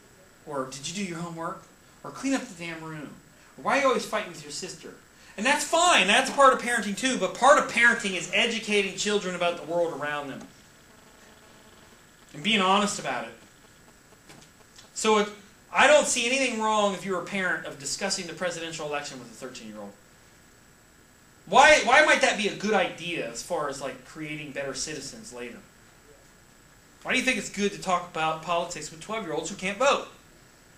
Or, did you do your homework? Or, clean up the damn room. Or, why are you always fighting with your sister? And that's fine, that's part of parenting too, but part of parenting is educating children about the world around them. And being honest about it. So, I don't see anything wrong if you're a parent of discussing the presidential election with a 13-year-old. Why might that be a good idea as far as like creating better citizens later? Why do you think it's good to talk about politics with 12-year-olds who can't vote?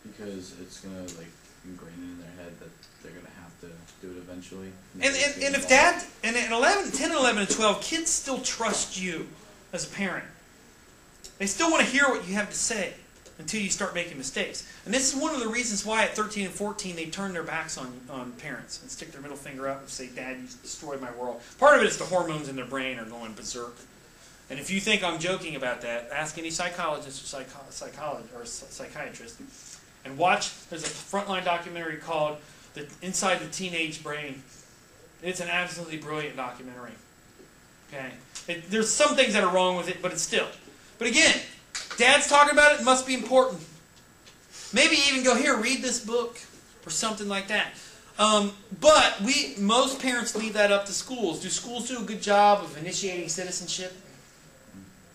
Because it's gonna like ingrain in their head that they're gonna have to do it eventually. And if dad and at 10, 11, and 12, kids still trust you as a parent. They still want to hear what you have to say until you start making mistakes. And this is one of the reasons why at 13 and 14 they turn their backs on parents and stick their middle finger up and say, Dad, you destroyed my world. Part of it is the hormones in their brain are going berserk. And if you think I'm joking about that, ask any psychologist or psychiatrist and watch, there's a Frontline documentary called Inside the Teenage Brain. It's an absolutely brilliant documentary. Okay, there's some things that are wrong with it, but it's still. But again, Dad's talking about it, it must be important. Maybe even go, here, read this book, or something like that. But most parents leave that up to schools. Do schools do a good job of initiating citizenship?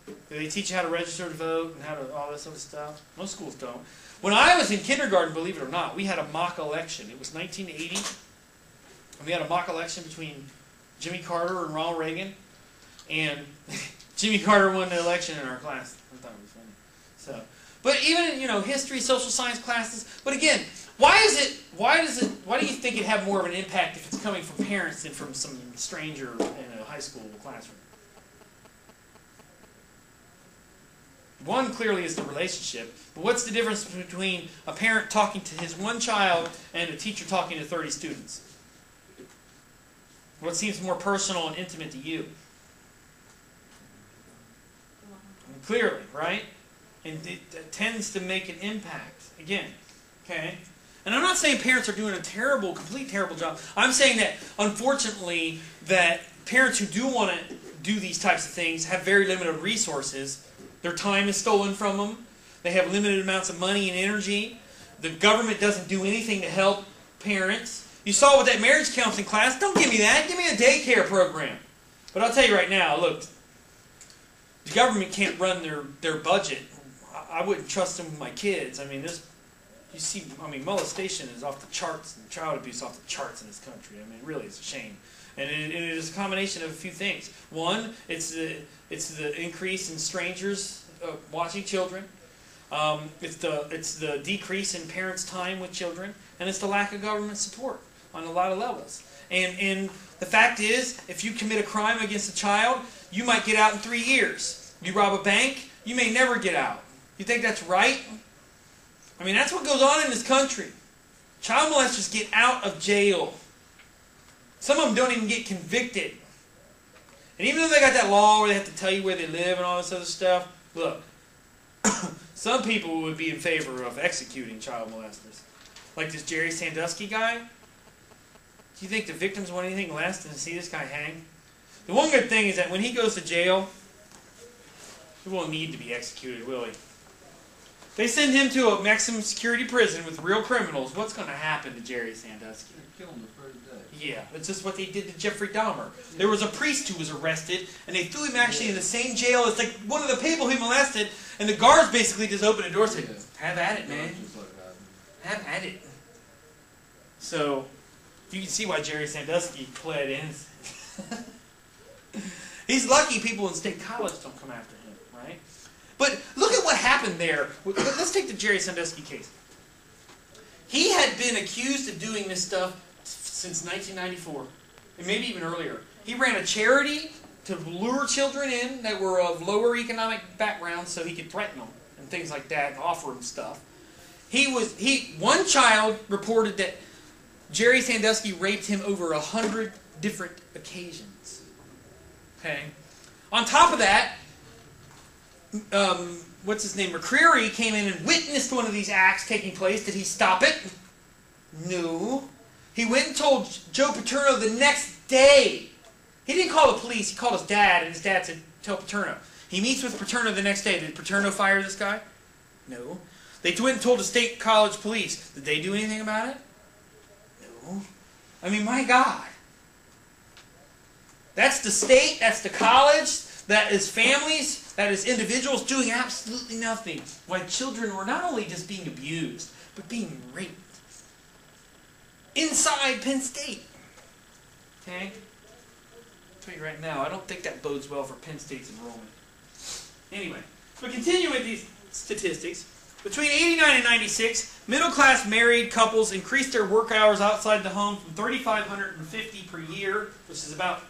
Do they teach you how to register to vote and how to all this sort of stuff? Most schools don't. When I was in kindergarten, believe it or not, we had a mock election. It was 1980, and we had a mock election between Jimmy Carter and Ronald Reagan, and Jimmy Carter won the election in our class. I thought it was funny. So, but even history, social science classes. But again, why do you think it'd have more of an impact if it's coming from parents than from some stranger in a high school classroom? One clearly is the relationship. But what's the difference between a parent talking to his one child and a teacher talking to 30 students? What seems more personal and intimate to you? Clearly, right? And it tends to make an impact. Again, okay? And I'm not saying parents are doing a complete terrible job. I'm saying that, unfortunately, that parents who do want to do these types of things have very limited resources. Their time is stolen from them. They have limited amounts of money and energy. The government doesn't do anything to help parents. You saw with that marriage counseling class, don't give me that. Give me a daycare program. But I'll tell you right now, look, the government can't run their budget. I wouldn't trust them with my kids. I mean, molestation is off the charts, and child abuse off the charts in this country. I mean, really, it's a shame. And it is a combination of a few things. One, it's the increase in strangers watching children. It's the decrease in parents' time with children, and it's the lack of government support. on a lot of levels. And the fact is, if you commit a crime against a child, you might get out in 3 years. You rob a bank, you may never get out. You think that's right? I mean, that's what goes on in this country. Child molesters get out of jail. Some of them don't even get convicted. And even though they got that law where they have to tell you where they live and all this other stuff, look, some people would be in favor of executing child molesters. Like this Jerry Sandusky guy. Do you think the victims want anything less than to see this guy hang? The one good thing is that when he goes to jail, he won't need to be executed, will he? They send him to a maximum security prison with real criminals. What's going to happen to Jerry Sandusky? They killed him the first day. Yeah, it's just what they did to Jeffrey Dahmer. There was a priest who was arrested, and they threw him actually in the same jail as like one of the people he molested, and the guards basically just opened the door and said, have at it, man. Have at it. So, you can see why Jerry Sandusky pled innocent. He's lucky people in State College don't come after him, right? But look at what happened there. Let's take the Jerry Sandusky case. He had been accused of doing this stuff since 1994, and maybe even earlier. He ran a charity to lure children in that were of lower economic backgrounds so he could threaten them and things like that and offer them stuff. One child reported that Jerry Sandusky raped him over 100 different occasions. Okay. On top of that, what's his name? McCreary came in and witnessed one of these acts taking place. Did he stop it? No. He went and told Joe Paterno the next day. He didn't call the police. He called his dad, and his dad said, tell Paterno. He meets with Paterno the next day. Did Paterno fire this guy? No. They went and told the State College police. Did they do anything about it? No. I mean, my God. That's the state, that's the college, that is families, that is individuals doing absolutely nothing. While children were not only just being abused, but being raped. Inside Penn State. Okay? I'll tell you right now, I don't think that bodes well for Penn State's enrollment. Anyway, but continue with these statistics. Between 89 and 96, middle-class married couples increased their work hours outside the home from 3,550 per year, which is about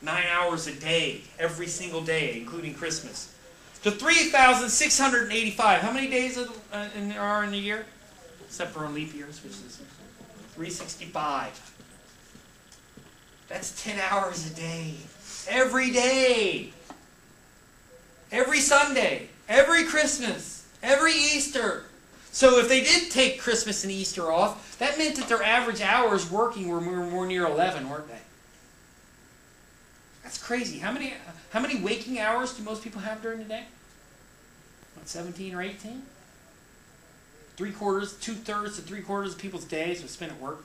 9 hours a day, every single day, including Christmas, to 3,685. How many days are in a year? Except for on leap years, which is 365. That's 10 hours a day. Every day. Every Sunday. Every Christmas. Every Easter. So if they did take Christmas and Easter off, that meant that their average hours working were more near 11, weren't they? That's crazy. How many waking hours do most people have during the day? What, 17 or 18? 2/3 to 3/4 of people's days are spent at work.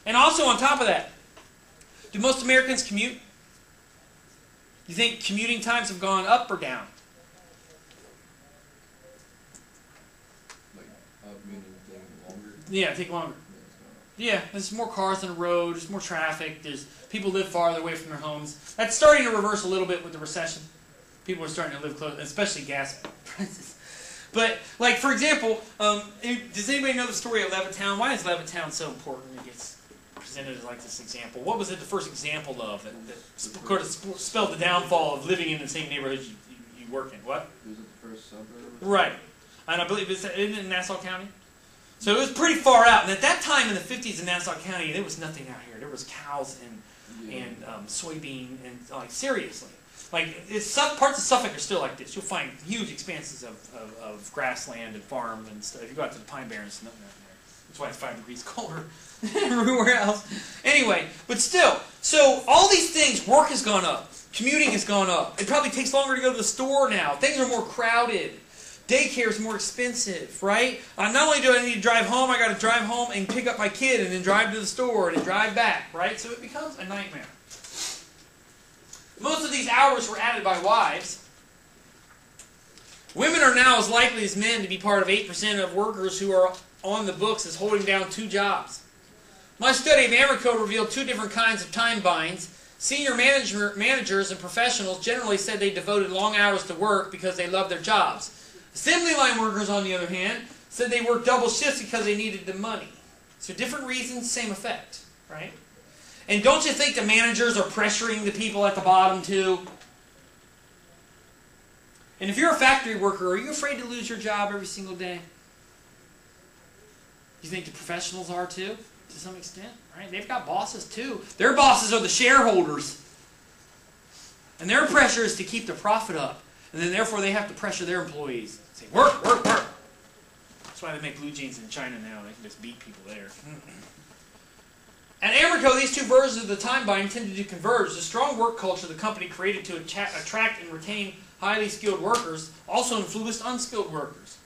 And also on top of that, do most Americans commute? You think commuting times have gone up or down? Like, meaning taking longer? Yeah, take longer. Yeah, there's more cars on the road, there's more traffic, people live farther away from their homes. That's starting to reverse a little bit with the recession. People are starting to live close, especially gas prices. But, like, for example, does anybody know the story of Levittown? Why is Levittown so important? It gets presented as like this example. What was it the first example of that spelled the downfall of living in the same neighborhood you work in? What? Was it the first suburb? Right. And I believe, isn't it in Nassau County? So it was pretty far out. And at that time in the 50s in Nassau County, there was nothing out here. There was cows and soybean and, like, seriously. Like, parts of Suffolk are still like this. You'll find huge expanses of grassland and farm and stuff. If you go out to the Pine Barrens, nothing out there. That's why it's 5 degrees colder than everywhere else. Anyway, but still. So all these things, work has gone up. Commuting has gone up. It probably takes longer to go to the store now. Things are more crowded. Daycare is more expensive, right? Not only do I need to drive home, I got to drive home and pick up my kid and then drive to the store and then drive back, right? So it becomes a nightmare. Most of these hours were added by wives. Women are now as likely as men to be part of 8% of workers who are on the books as holding down 2 jobs. My study of Amoco revealed 2 different kinds of time binds. Senior managers and professionals generally said they devoted long hours to work because they loved their jobs. Assembly line workers, on the other hand, said they worked double shifts because they needed the money. So different reasons, same effect. right? And don't you think the managers are pressuring the people at the bottom too? And if you're a factory worker, are you afraid to lose your job every single day? You think the professionals are too, to some extent, right? They've got bosses too. Their bosses are the shareholders. And their pressure is to keep the profit up. And then therefore they have to pressure their employees. Say, work, work, work. That's why they make blue jeans in China now. They can just beat people there. At Amerco, these two versions of the time bind tended to converge. The strong work culture the company created to attract and retain highly skilled workers also influenced unskilled workers,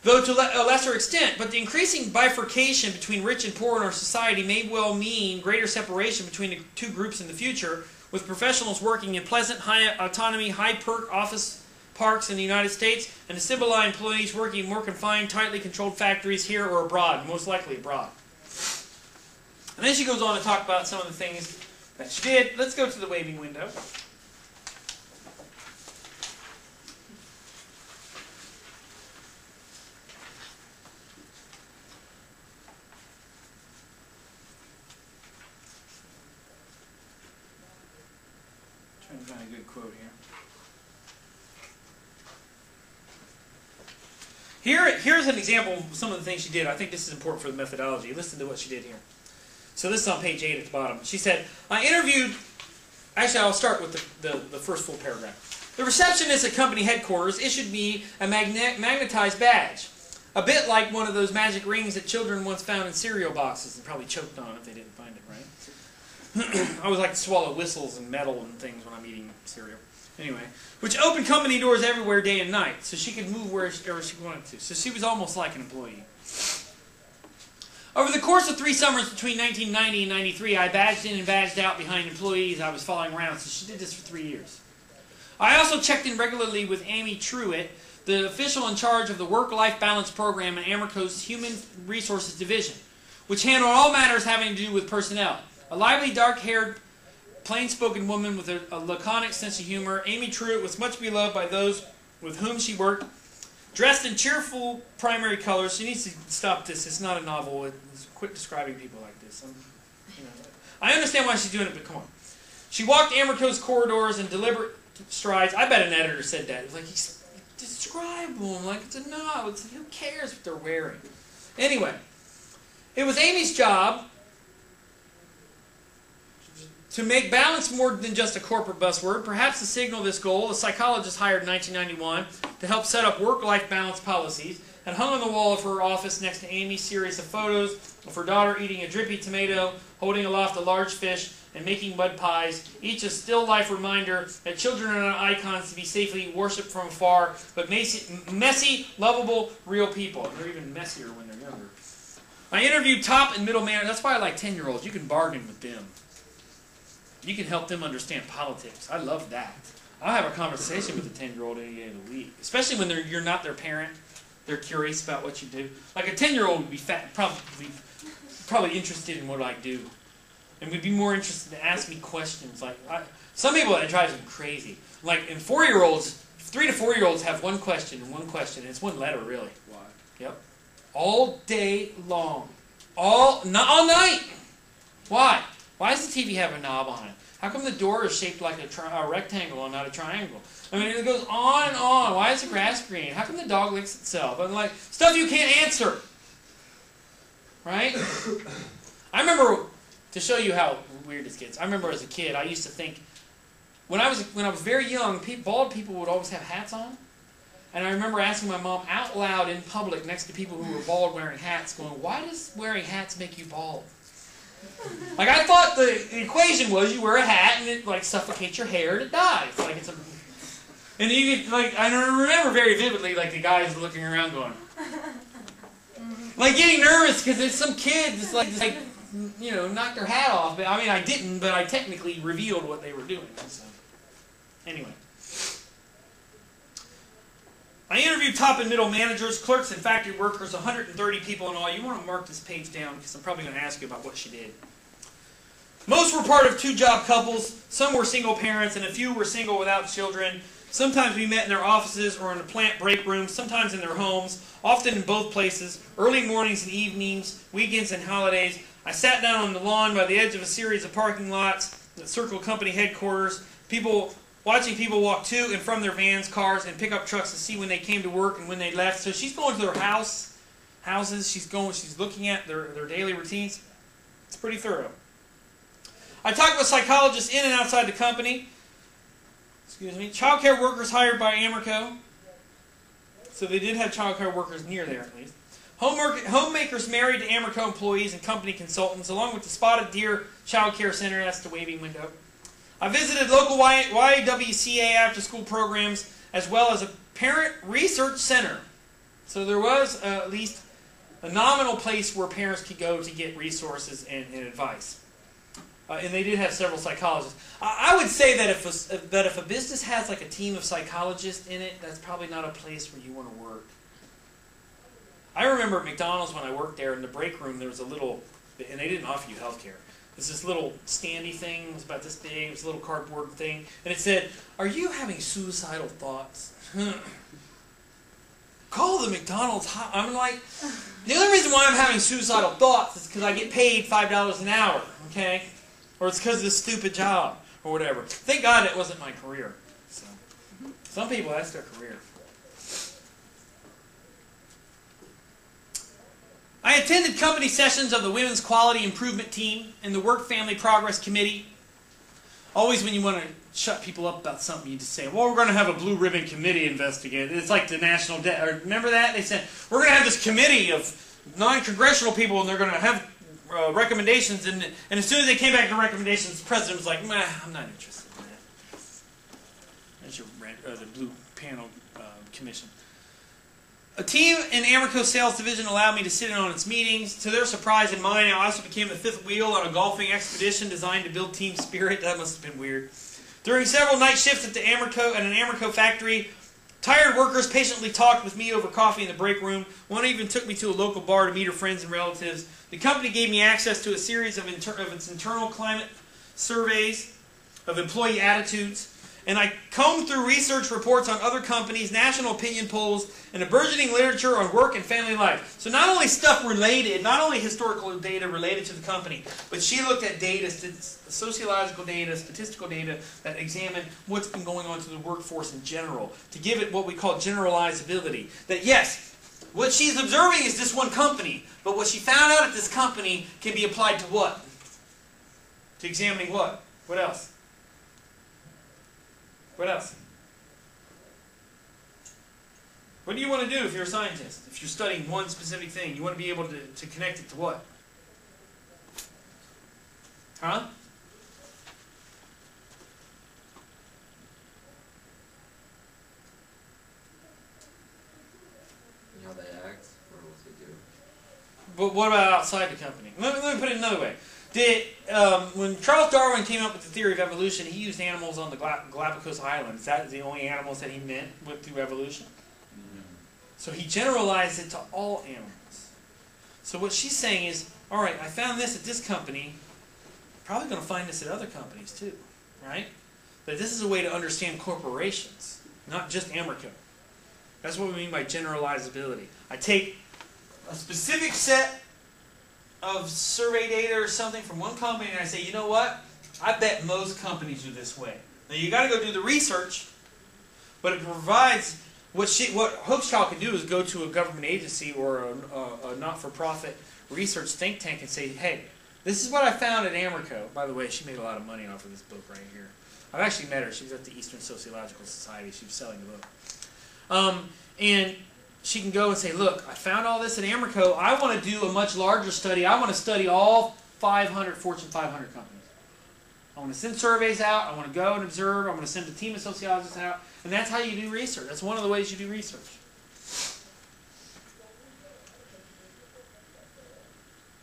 though to a lesser extent. But the increasing bifurcation between rich and poor in our society may well mean greater separation between the two groups in the future, with professionals working in pleasant, high autonomy, high perk office parks in the United States, and the Cibola employees working in more confined, tightly controlled factories here or abroad, most likely abroad. And then she goes on to talk about some of the things that she did. Let's go to the waving window. Trying to find a good quote here. Here's an example of some of the things she did. I think this is important for the methodology. Listen to what she did here. So this is on page 8 at the bottom. She said, I interviewed, actually I'll start with the first full paragraph. The receptionist at company headquarters issued me a magnetized badge, a bit like one of those magic rings that children once found in cereal boxes and probably choked on if they didn't find it, right? I always like to swallow whistles and metal and things when I'm eating cereal. Anyway, which opened company doors everywhere day and night, so she could move wherever she wanted to. So she was almost like an employee. Over the course of 3 summers between 1990 and 93, I badged in and badged out behind employees I was following around, so she did this for 3 years. I also checked in regularly with Amy Truitt, the official in charge of the Work-Life Balance Program in Amerco's Human Resources Division, which handled all matters having to do with personnel. A lively, dark-haired, plain-spoken woman with a laconic sense of humor, Amy Truitt was much beloved by those with whom she worked. Dressed in cheerful primary colors, she needs to stop this. It's not a novel. Quit describing people like this. I understand why she's doing it, but come on. She walked Amerco's corridors in deliberate strides. I bet an editor said that. It was like, describe them. Like, who cares what they're wearing? Anyway, it was Amy's job to make balance more than just a corporate buzzword. Perhaps to signal this goal, a psychologist hired in 1991 to help set up work-life balance policies and hung on the wall of her office next to Amy's series of photos of her daughter eating a drippy tomato, holding aloft a large fish, and making mud pies, each a still-life reminder that children are not icons to be safely worshipped from afar, but messy, lovable, real people. And they're even messier when they're younger. I interviewed top and middle managers. That's why I like 10-year-olds. You can bargain with them. You can help them understand politics. I love that. I'll have a conversation with a 10-year-old any day of the week, especially when you're not their parent. They're curious about what you do. Like a 10-year-old would be probably interested in what I do, and would be more interested to ask me questions. Like some people, that drives them crazy. Like in 4-year-olds, 3 to 4-year-olds have one question, and it's one letter really. Why? Yep. All day long, not all night. Why? Why does the TV have a knob on it? How come the door is shaped like a rectangle and not a triangle? I mean, it goes on and on. Why is the grass green? How come the dog licks itself? And like, stuff you can't answer. Right? I remember, to show you how weird this gets, I remember as a kid, I used to think, when I was very young, bald people would always have hats on. And I remember asking my mom out loud in public next to people who were bald wearing hats, going, why does wearing hats make you bald? Like, I thought the equation was you wear a hat and it like suffocates your hair and it dies. Like it's a, and you get, like, I remember very vividly like the guys looking around going, like getting nervous because there's some kid that's like knocked their hat off. But I mean I didn't, but I technically revealed what they were doing. So anyway. I interviewed top and middle managers, clerks, and factory workers, 130 people in all. You want to mark this page down because I'm probably going to ask you about what she did. Most were part of 2-job couples, some were single parents, and a few were single without children. Sometimes we met in their offices or in the plant break rooms, sometimes in their homes, often in both places, early mornings and evenings, weekends and holidays. I sat down on the lawn by the edge of a series of parking lots that circle company headquarters, watching people walk to and from their vans, cars, and pickup trucks to see when they came to work and when they left. So she's going to their houses, she's looking at their daily routines. It's pretty thorough. I talked with psychologists in and outside the company. Child care workers hired by Amerco. So they did have child care workers near there at least. Homemakers married to Amerco employees and company consultants, along with the Spotted Deer Child Care Center. That's the waving window. I visited local YWCA after-school programs, as well as a parent research center. So there was at least a nominal place where parents could go to get resources and advice. And they did have several psychologists. I would say that if a business has like a team of psychologists in it, that's probably not a place where you want to work. I remember at McDonald's when I worked there, in the break room there was a little, and they didn't offer you health care. There's this little standy thing, it was about this big, it was a little cardboard thing, and it said, "Are you having suicidal thoughts?" Call the McDonald's hot. I'm like, the only reason why I'm having suicidal thoughts is because I get paid $5 an hour, okay? Or it's because of this stupid job, or whatever. Thank God it wasn't my career. So, some people, that's their career. I attended company sessions of the Women's Quality Improvement Team and the Work-Family Progress Committee. Always when you want to shut people up about something, you just say, well, we're going to have a blue ribbon committee investigate. It's like the national debt. Remember that? They said, we're going to have this committee of non-congressional people, and they're going to have recommendations. And as soon as they came back to recommendations, the president was like, "Meh, I'm not interested in that." There's your the blue panel commission. A team in Amerco's sales division allowed me to sit in on its meetings. To their surprise and mine, I also became the fifth wheel on a golfing expedition designed to build team spirit. That must have been weird. During several night shifts at an Amerco factory, tired workers patiently talked with me over coffee in the break room. One even took me to a local bar to meet her friends and relatives. The company gave me access to a series of its internal climate surveys of employee attitudes. And I combed through research reports on other companies, national opinion polls, and a burgeoning literature on work and family life. So not only stuff related, not only historical data related to the company, but she looked at data, sociological data, statistical data that examined what's been going on to the workforce in general, to give it what we call generalizability. That yes, what she's observing is this one company, but what she found out at this company can be applied to what? To examining what? What else? What else? What do you want to do if you're a scientist? If you're studying one specific thing, you want to be able to connect it to what? Huh? How they act, or what they do. But what about outside the company? Let me put it another way. When Charles Darwin came up with the theory of evolution, he used animals on the Galapagos Islands. That is the only animals that he meant through evolution. So he generalized it to all animals. So what she's saying is, all right, I found this at this company. Probably going to find this at other companies too, right? That this is a way to understand corporations, not just Amerco. That's what we mean by generalizability. I take a specific set of survey data or something from one company and I say, you know what? I bet most companies do this way. Now you got to go do the research, but it provides what Hochschild can do is go to a government agency or a not-for-profit research think tank and say, hey, this is what I found at Amerco. By the way, she made a lot of money off of this book right here. I've actually met her. She was at the Eastern Sociological Society. She was selling the book. And she can go and say, look, I found all this at Amerco. I want to do a much larger study. I want to study all 500 Fortune 500 companies. I want to send surveys out. I want to go and observe. I want to send a team of sociologists out. And that's how you do research. That's one of the ways you do research.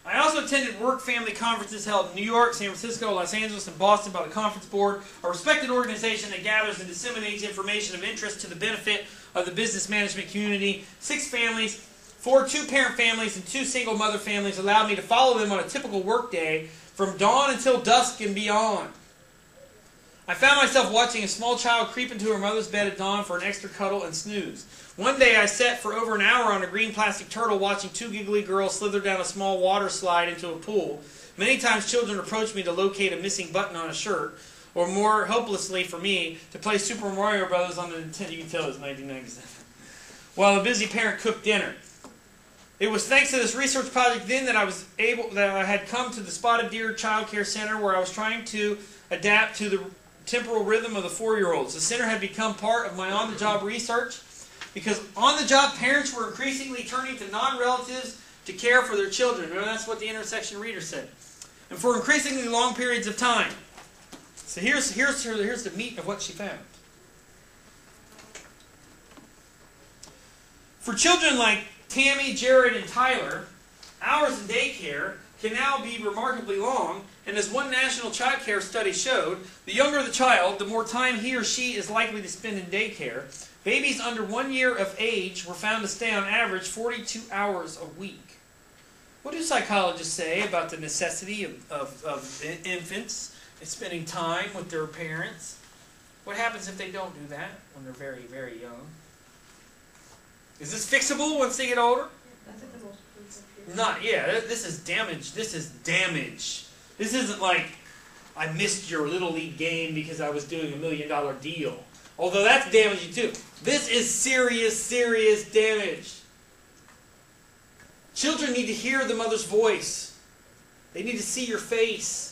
I also attended work-family conferences held in New York, San Francisco, Los Angeles, and Boston by the Conference Board, a respected organization that gathers and disseminates information of interest to the benefit of the business management community. 6 families, 4 2-parent families, and 2 single mother families allowed me to follow them on a typical work day from dawn until dusk and beyond. I found myself watching a small child creep into her mother's bed at dawn for an extra cuddle and snooze. One day I sat for over an hour on a green plastic turtle watching two giggly girls slither down a small water slide into a pool. Many times children approached me to locate a missing button on a shirt, or more hopelessly for me, to play Super Mario Brothers on the Nintendo. You can tell it was 1997. While a busy parent cooked dinner. It was thanks to this research project then that I had come to the Spotted Deer Child Care Center, where I was trying to adapt to the temporal rhythm of the 4-year-olds. The center had become part of my on-the-job research because on-the-job parents were increasingly turning to non-relatives to care for their children. Remember, that's what the intersection reader said. And for increasingly long periods of time. So here's the meat of what she found. For children like Tammy, Jared, and Tyler, hours in daycare can now be remarkably long, and as one national child care study showed, the younger the child, the more time he or she is likely to spend in daycare. Babies under 1 year of age were found to stay on average 42 hours a week. What do psychologists say about the necessity of infants spending time with their parents? What happens if they don't do that when they're very, very young? Is this fixable once they get older? That's like the most brutal. Not, yeah, this is damage. This is damage. This isn't like, I missed your Little League game because I was doing $1 million deal. Although that's damaging too. This is serious, serious damage. Children need to hear the mother's voice. They need to see your face.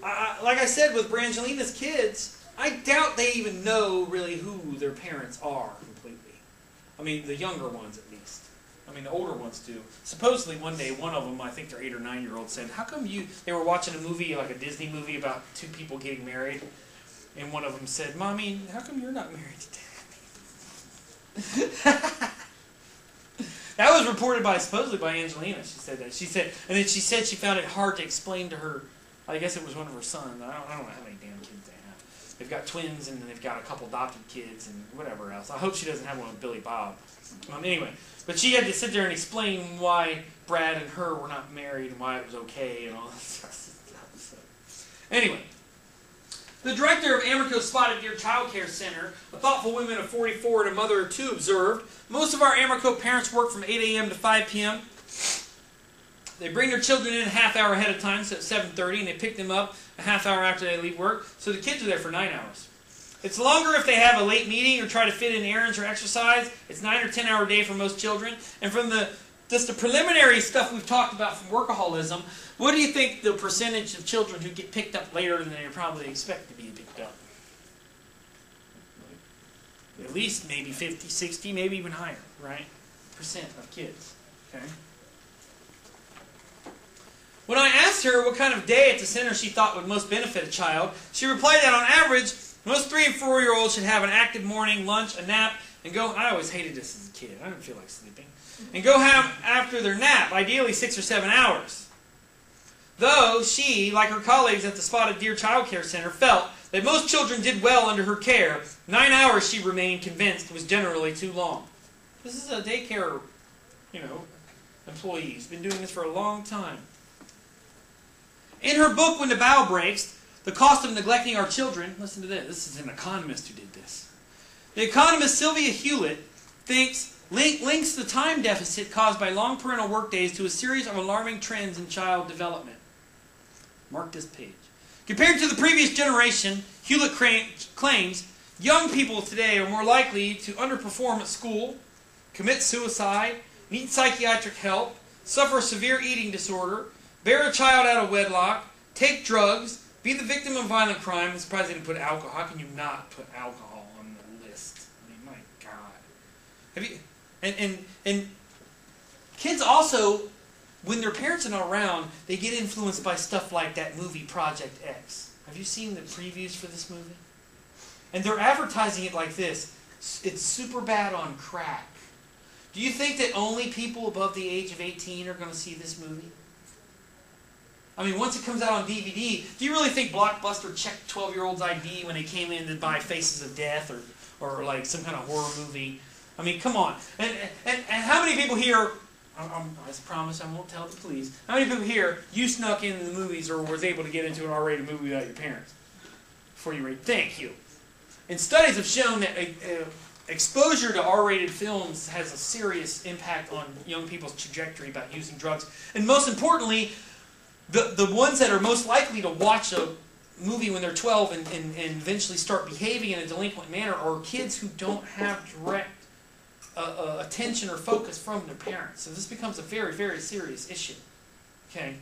Like I said with Brangelina's kids, I doubt they even know really who their parents are completely. I mean, the younger ones at least. I mean, the older ones do. Supposedly one day, one of them, I think they're 8 or 9-year-olds, said, how come they were watching a movie, like a Disney movie about two people getting married, and one of them said, Mommy, how come you're not married to Daddy? That was reported supposedly by Angelina. She said that. She said, and then she said she found it hard to explain to her, I guess it was one of her sons. I don't know how many damn kids they have. They've got twins, and they've got a couple adopted kids, and whatever else. I hope she doesn't have one with Billy Bob. Anyway, but she had to sit there and explain why Brad and her were not married, and why it was okay, and all that stuff. So, anyway, the director of Amerco's Spotted Deer Child Care Center, a thoughtful woman of 44 and a mother of 2, observed, most of our Amerco parents work from 8 a.m. to 5 p.m. They bring their children in a half hour ahead of time, so at 7:30, and they pick them up a half hour after they leave work, so the kids are there for 9 hours. It's longer if they have a late meeting or try to fit in errands or exercise. It's 9 or 10 hour day for most children. And from just the preliminary stuff we've talked about from workaholism, what do you think the percentage of children who get picked up later than they probably expect to be picked up? At least maybe 50, 60, maybe even higher, right? Percent of kids. Okay. When I asked her what kind of day at the center she thought would most benefit a child, she replied that on average, most 3 and 4-year-olds should have an active morning, lunch, a nap, and go. I always hated this as a kid. I didn't feel like sleeping. And go have after their nap, ideally 6 or 7 hours. Though she, like her colleagues at the Spotted Deer Child Care Center, felt that most children did well under her care, 9 hours, she remained convinced, was generally too long. This is a daycare, employee. He's been doing this for a long time. In her book, When the Bow Breaks, The Cost of Neglecting Our Children, listen to this. This is an economist who did this. The economist Sylvia Hewlett links the time deficit caused by long parental workdays to a series of alarming trends in child development. Mark this page. Compared to the previous generation, Hewlett claims young people today are more likely to underperform at school, commit suicide, need psychiatric help, suffer a severe eating disorder, bear a child out of wedlock, take drugs, be the victim of violent crime. I'm surprised they didn't put alcohol. How can you not put alcohol on the list? I mean, my God. Have you? And kids also, when their parents are not around, they get influenced by stuff like that movie Project X. Have you seen the previews for this movie? And they're advertising it like this. It's super bad on crack. Do you think that only people above the age of 18 are going to see this movie? I mean, once it comes out on DVD, do you really think Blockbuster checked 12-year-olds' ID when they came in to buy Faces of Death or like some kind of horror movie? I mean, come on. And how many people here, I promise I won't tell the police, how many people here, you snuck in the movies or was able to get into an R-rated movie without your parents? before you read. Thank you. And studies have shown that exposure to R-rated films has a serious impact on young people's trajectory about using drugs. And most importantly, the ones that are most likely to watch a movie when they're 12 and eventually start behaving in a delinquent manner are kids who don't have direct attention or focus from their parents. So this becomes a very, very serious issue. Okay?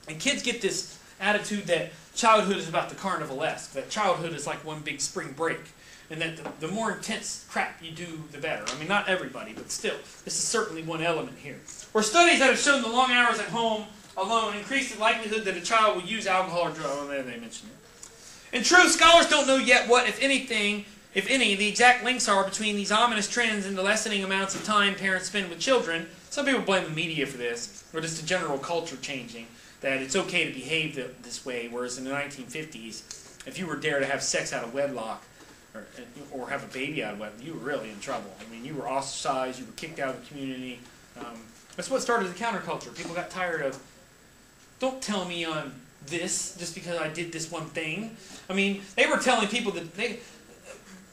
And kids get this attitude that childhood is about the carnivalesque, that childhood is like one big spring break, and that the more intense crap you do, the better. I mean, not everybody, but still, this is certainly one element here. Or studies that have shown the long hours at home alone increase the likelihood that a child will use alcohol or drugs. Oh, there they mentioned it. In truth, scholars don't know yet what, if anything, if any, the exact links are between these ominous trends and the lessening amounts of time parents spend with children. Some people blame the media for this, or just the general culture changing, that it's okay to behave this way, whereas in the 1950s, if you were dare to have sex out of wedlock, or have a baby out of wedlock, you were really in trouble. I mean, you were ostracized, you were kicked out of the community. That's what started the counterculture. People got tired of, don't tell me I'm this just because I did this one thing. I mean, they were telling people that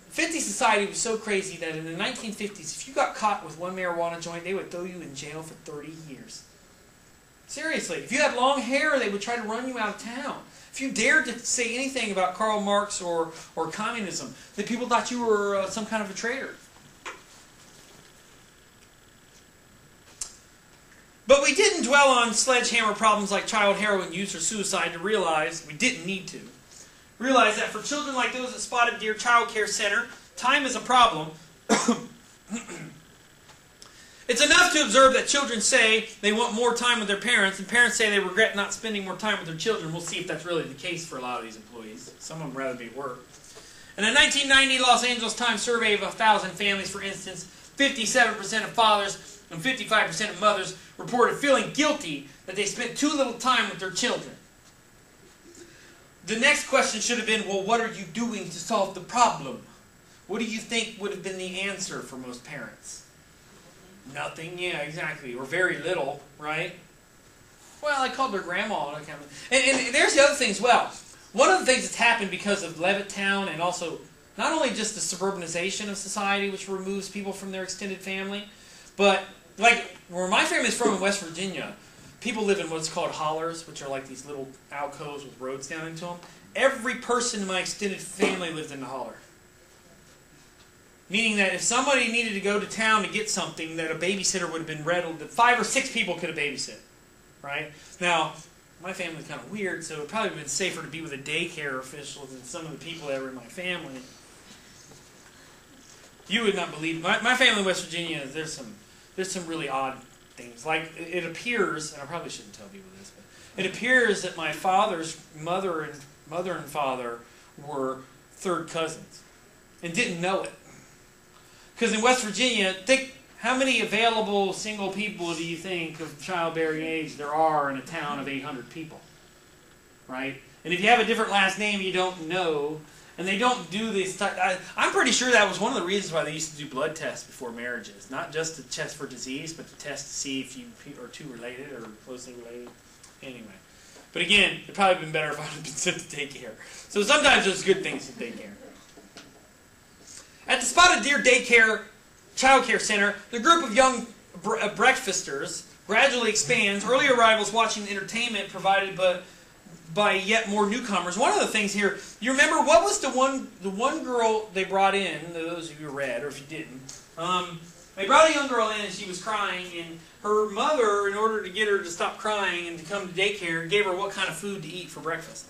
50 society was so crazy that in the 1950s, if you got caught with one marijuana joint, they would throw you in jail for 30 years. Seriously. If you had long hair, they would try to run you out of town. If you dared to say anything about Karl Marx or communism, then people thought you were some kind of a traitor. But we didn't dwell on sledgehammer problems like child heroin use or suicide to realize, we didn't need to, realize that for children like those at Spotted Deer Child Care Center, time is a problem. It's enough to observe that children say they want more time with their parents, and parents say they regret not spending more time with their children. We'll see if that's really the case for a lot of these employees. Some of them rather be at work. In a 1990 Los Angeles Times survey of 1,000 families, for instance, 57% of fathers and 55% of mothers reported feeling guilty that they spent too little time with their children. The next question should have been, well, what are you doing to solve the problem? What do you think would have been the answer for most parents? Nothing, yeah, exactly. Or very little, right? Well, I called their grandma. And there's the other thing as well. One of the things that's happened because of Levittown and also not only just the suburbanization of society, which removes people from their extended family, but like where my family's from in West Virginia, people live in what's called hollers, which are like these little alcoves with roads down into them. Every person in my extended family lived in the holler. Meaning that if somebody needed to go to town to get something, that a babysitter would have been rattled, that 5 or 6 people could have babysit. Right? Now, my family's kind of weird, so it would probably have been safer to be with a daycare official than some of the people that were in my family. You would not believe, my family in West Virginia, there's some really odd things. Like, it appears, and I probably shouldn't tell people this, but it appears that my father's mother and father were third cousins and didn't know it. Because in West Virginia, think how many available single people do you think of childbearing age there are in a town of 800 people? Right? And if you have a different last name you don't know, and they don't do this, I'm pretty sure that was one of the reasons why they used to do blood tests before marriages. Not just to test for disease, but to test to see if you are two related or closely related. Anyway. But again, it'd probably been better if I had been sent to daycare. So sometimes there's good things in daycare. At the Spotted Deer Daycare Child Care Center, the group of young breakfasters gradually expands, early arrivals watching the entertainment provided by yet more newcomers. One of the things here, you remember, what was the one girl they brought in, those of you who read, or if you didn't, they brought a young girl in and she was crying, and her mother, in order to get her to stop crying and to come to daycare, gave her what kind of food to eat for breakfast.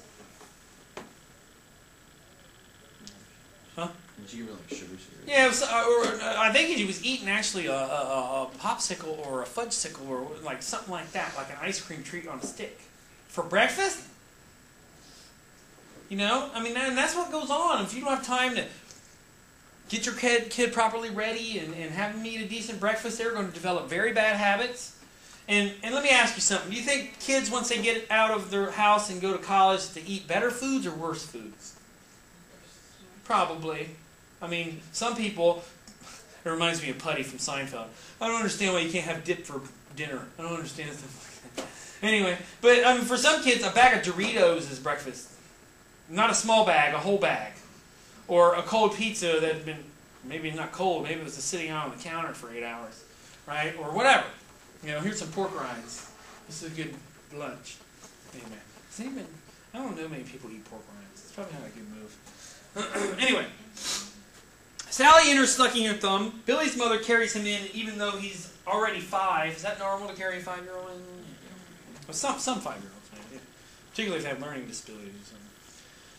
Huh? Did you give her like sugar cereal? Yeah, it was, I think he was eating actually a popsicle or a fudgesicle or like something like that, like an ice cream treat on a stick. For breakfast? You know? I mean, and that's what goes on. If you don't have time to get your kid properly ready and have them eat a decent breakfast, they're going to develop very bad habits. And let me ask you something. Do you think kids, once they get out of their house and go to college, to eat better foods or worse foods? Probably. I mean, some people, it reminds me of Putty from Seinfeld. I don't understand why you can't have dip for dinner. I don't understand stuff like that. Anyway, but I mean, for some kids, a bag of Doritos is breakfast. not a small bag, a whole bag. Or a cold pizza that had been, maybe not cold, maybe it was just sitting out on the counter for 8 hours, right? Or whatever. You know, here's some pork rinds. This is a good lunch. Anyway, I don't know many people eat pork rinds. It's probably not a good move. Anyway, Sally enters sucking her thumb. Billy's mother carries him in even though he's already 5. Is that normal to carry a 5-year-old in? Well, some 5-year-olds, maybe. Particularly if they have learning disabilities.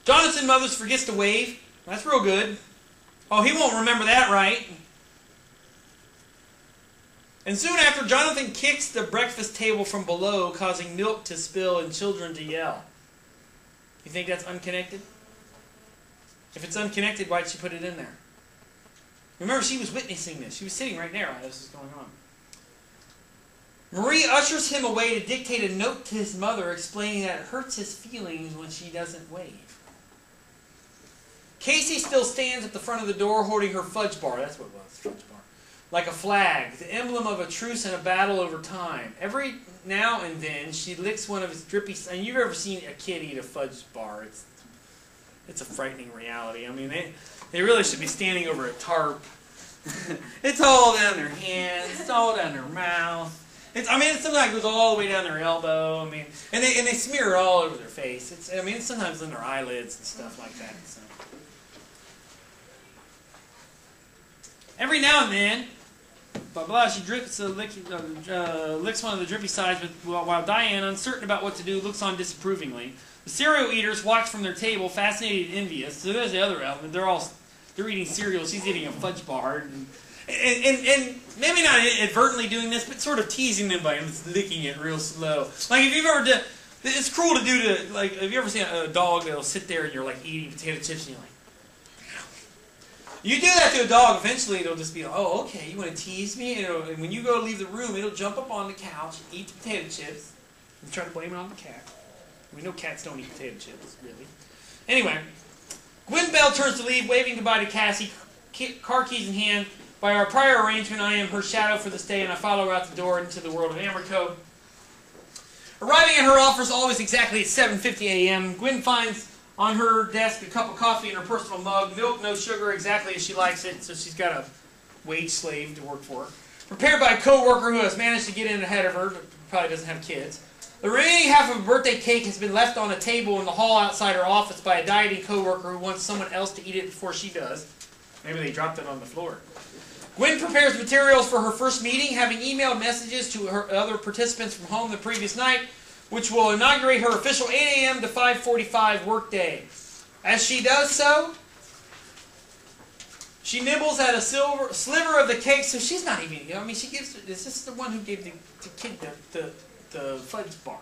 Jonathan Mothers forgets to wave. That's real good. Oh, he won't remember that, right? And soon after, Jonathan kicks the breakfast table from below, causing milk to spill and children to yell. You think that's unconnected? If it's unconnected, why'd she put it in there? Remember, she was witnessing this. She was sitting right there while this was going on. Marie ushers him away to dictate a note to his mother explaining that it hurts his feelings when she doesn't wave. Casey still stands at the front of the door holding her fudge bar. That's what it was, fudge bar. Like a flag, the emblem of a truce and a battle over time. Every now and then, she licks one of his drippy... And you've ever seen a kid eat a fudge bar. It's a frightening reality. I mean, they really should be standing over a tarp. It's all down their hands. It's all down their mouth. It sometimes goes all the way down their elbow. I mean, and they smear it all over their face. It's sometimes in their eyelids and stuff like that. So. Every now and then, she licks one of the drippy sides while Diane, uncertain about what to do, looks on disapprovingly. The cereal eaters watch from their table, fascinated and envious. So there's the other element. They're eating cereal. She's eating a fudge bar. And maybe not advertently doing this, but sort of teasing them by licking it real slow. Like if you've ever done, it's cruel to do to, like, have you ever seen a dog that'll sit there and you're like eating potato chips and you're like, you do that to a dog, eventually it'll just be like, oh, okay, you want to tease me? And when you go to leave the room, it'll jump up on the couch, eat the potato chips, and try to blame it on the cat. We know cats don't eat potato chips, really. Anyway, Gwen Bell turns to leave, waving goodbye to Cassie, car keys in hand. By our prior arrangement, I am her shadow for this day, and I follow her out the door into the world of Amrico. Arriving at her office always exactly at 7:50 a.m., Gwen finds on her desk a cup of coffee in her personal mug, milk, no sugar, exactly as she likes it, so she's got a wage slave to work for her. Prepared by a co-worker who has managed to get in ahead of her, but probably doesn't have kids. The remaining half of a birthday cake has been left on a table in the hall outside her office by a dieting co-worker who wants someone else to eat it before she does. Maybe they dropped it on the floor. Gwen prepares materials for her first meeting, having emailed messages to her other participants from home the previous night, which will inaugurate her official 8 a.m. to 5:45 workday. As she does so, she nibbles at a sliver of the cake, so she's not even, she gives, this is the one who gave the kid the fudge bar.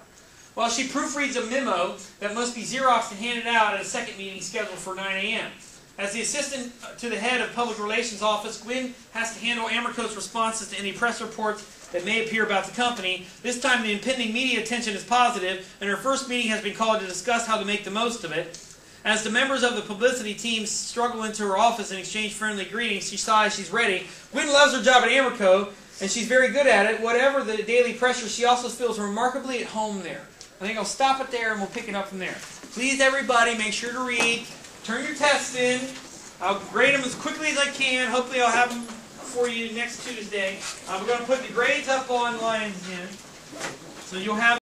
Well, she proofreads a memo that must be Xeroxed and handed out at a second meeting scheduled for 9 a.m. As the assistant to the head of Public Relations Office, Gwen has to handle Amrico's responses to any press reports that may appear about the company. This time the impending media attention is positive, and her first meeting has been called to discuss how to make the most of it. As the members of the publicity team struggle into her office and exchange friendly greetings, she sighs she's ready. Gwen loves her job at Amrico, and she's very good at it. Whatever the daily pressure, she also feels remarkably at home there. I think I'll stop it there and we'll pick it up from there. Please, everybody, make sure to read. Turn your tests in. I'll grade them as quickly as I can. Hopefully I'll have them for you next Tuesday. We're going to put the grades up online again. So you'll have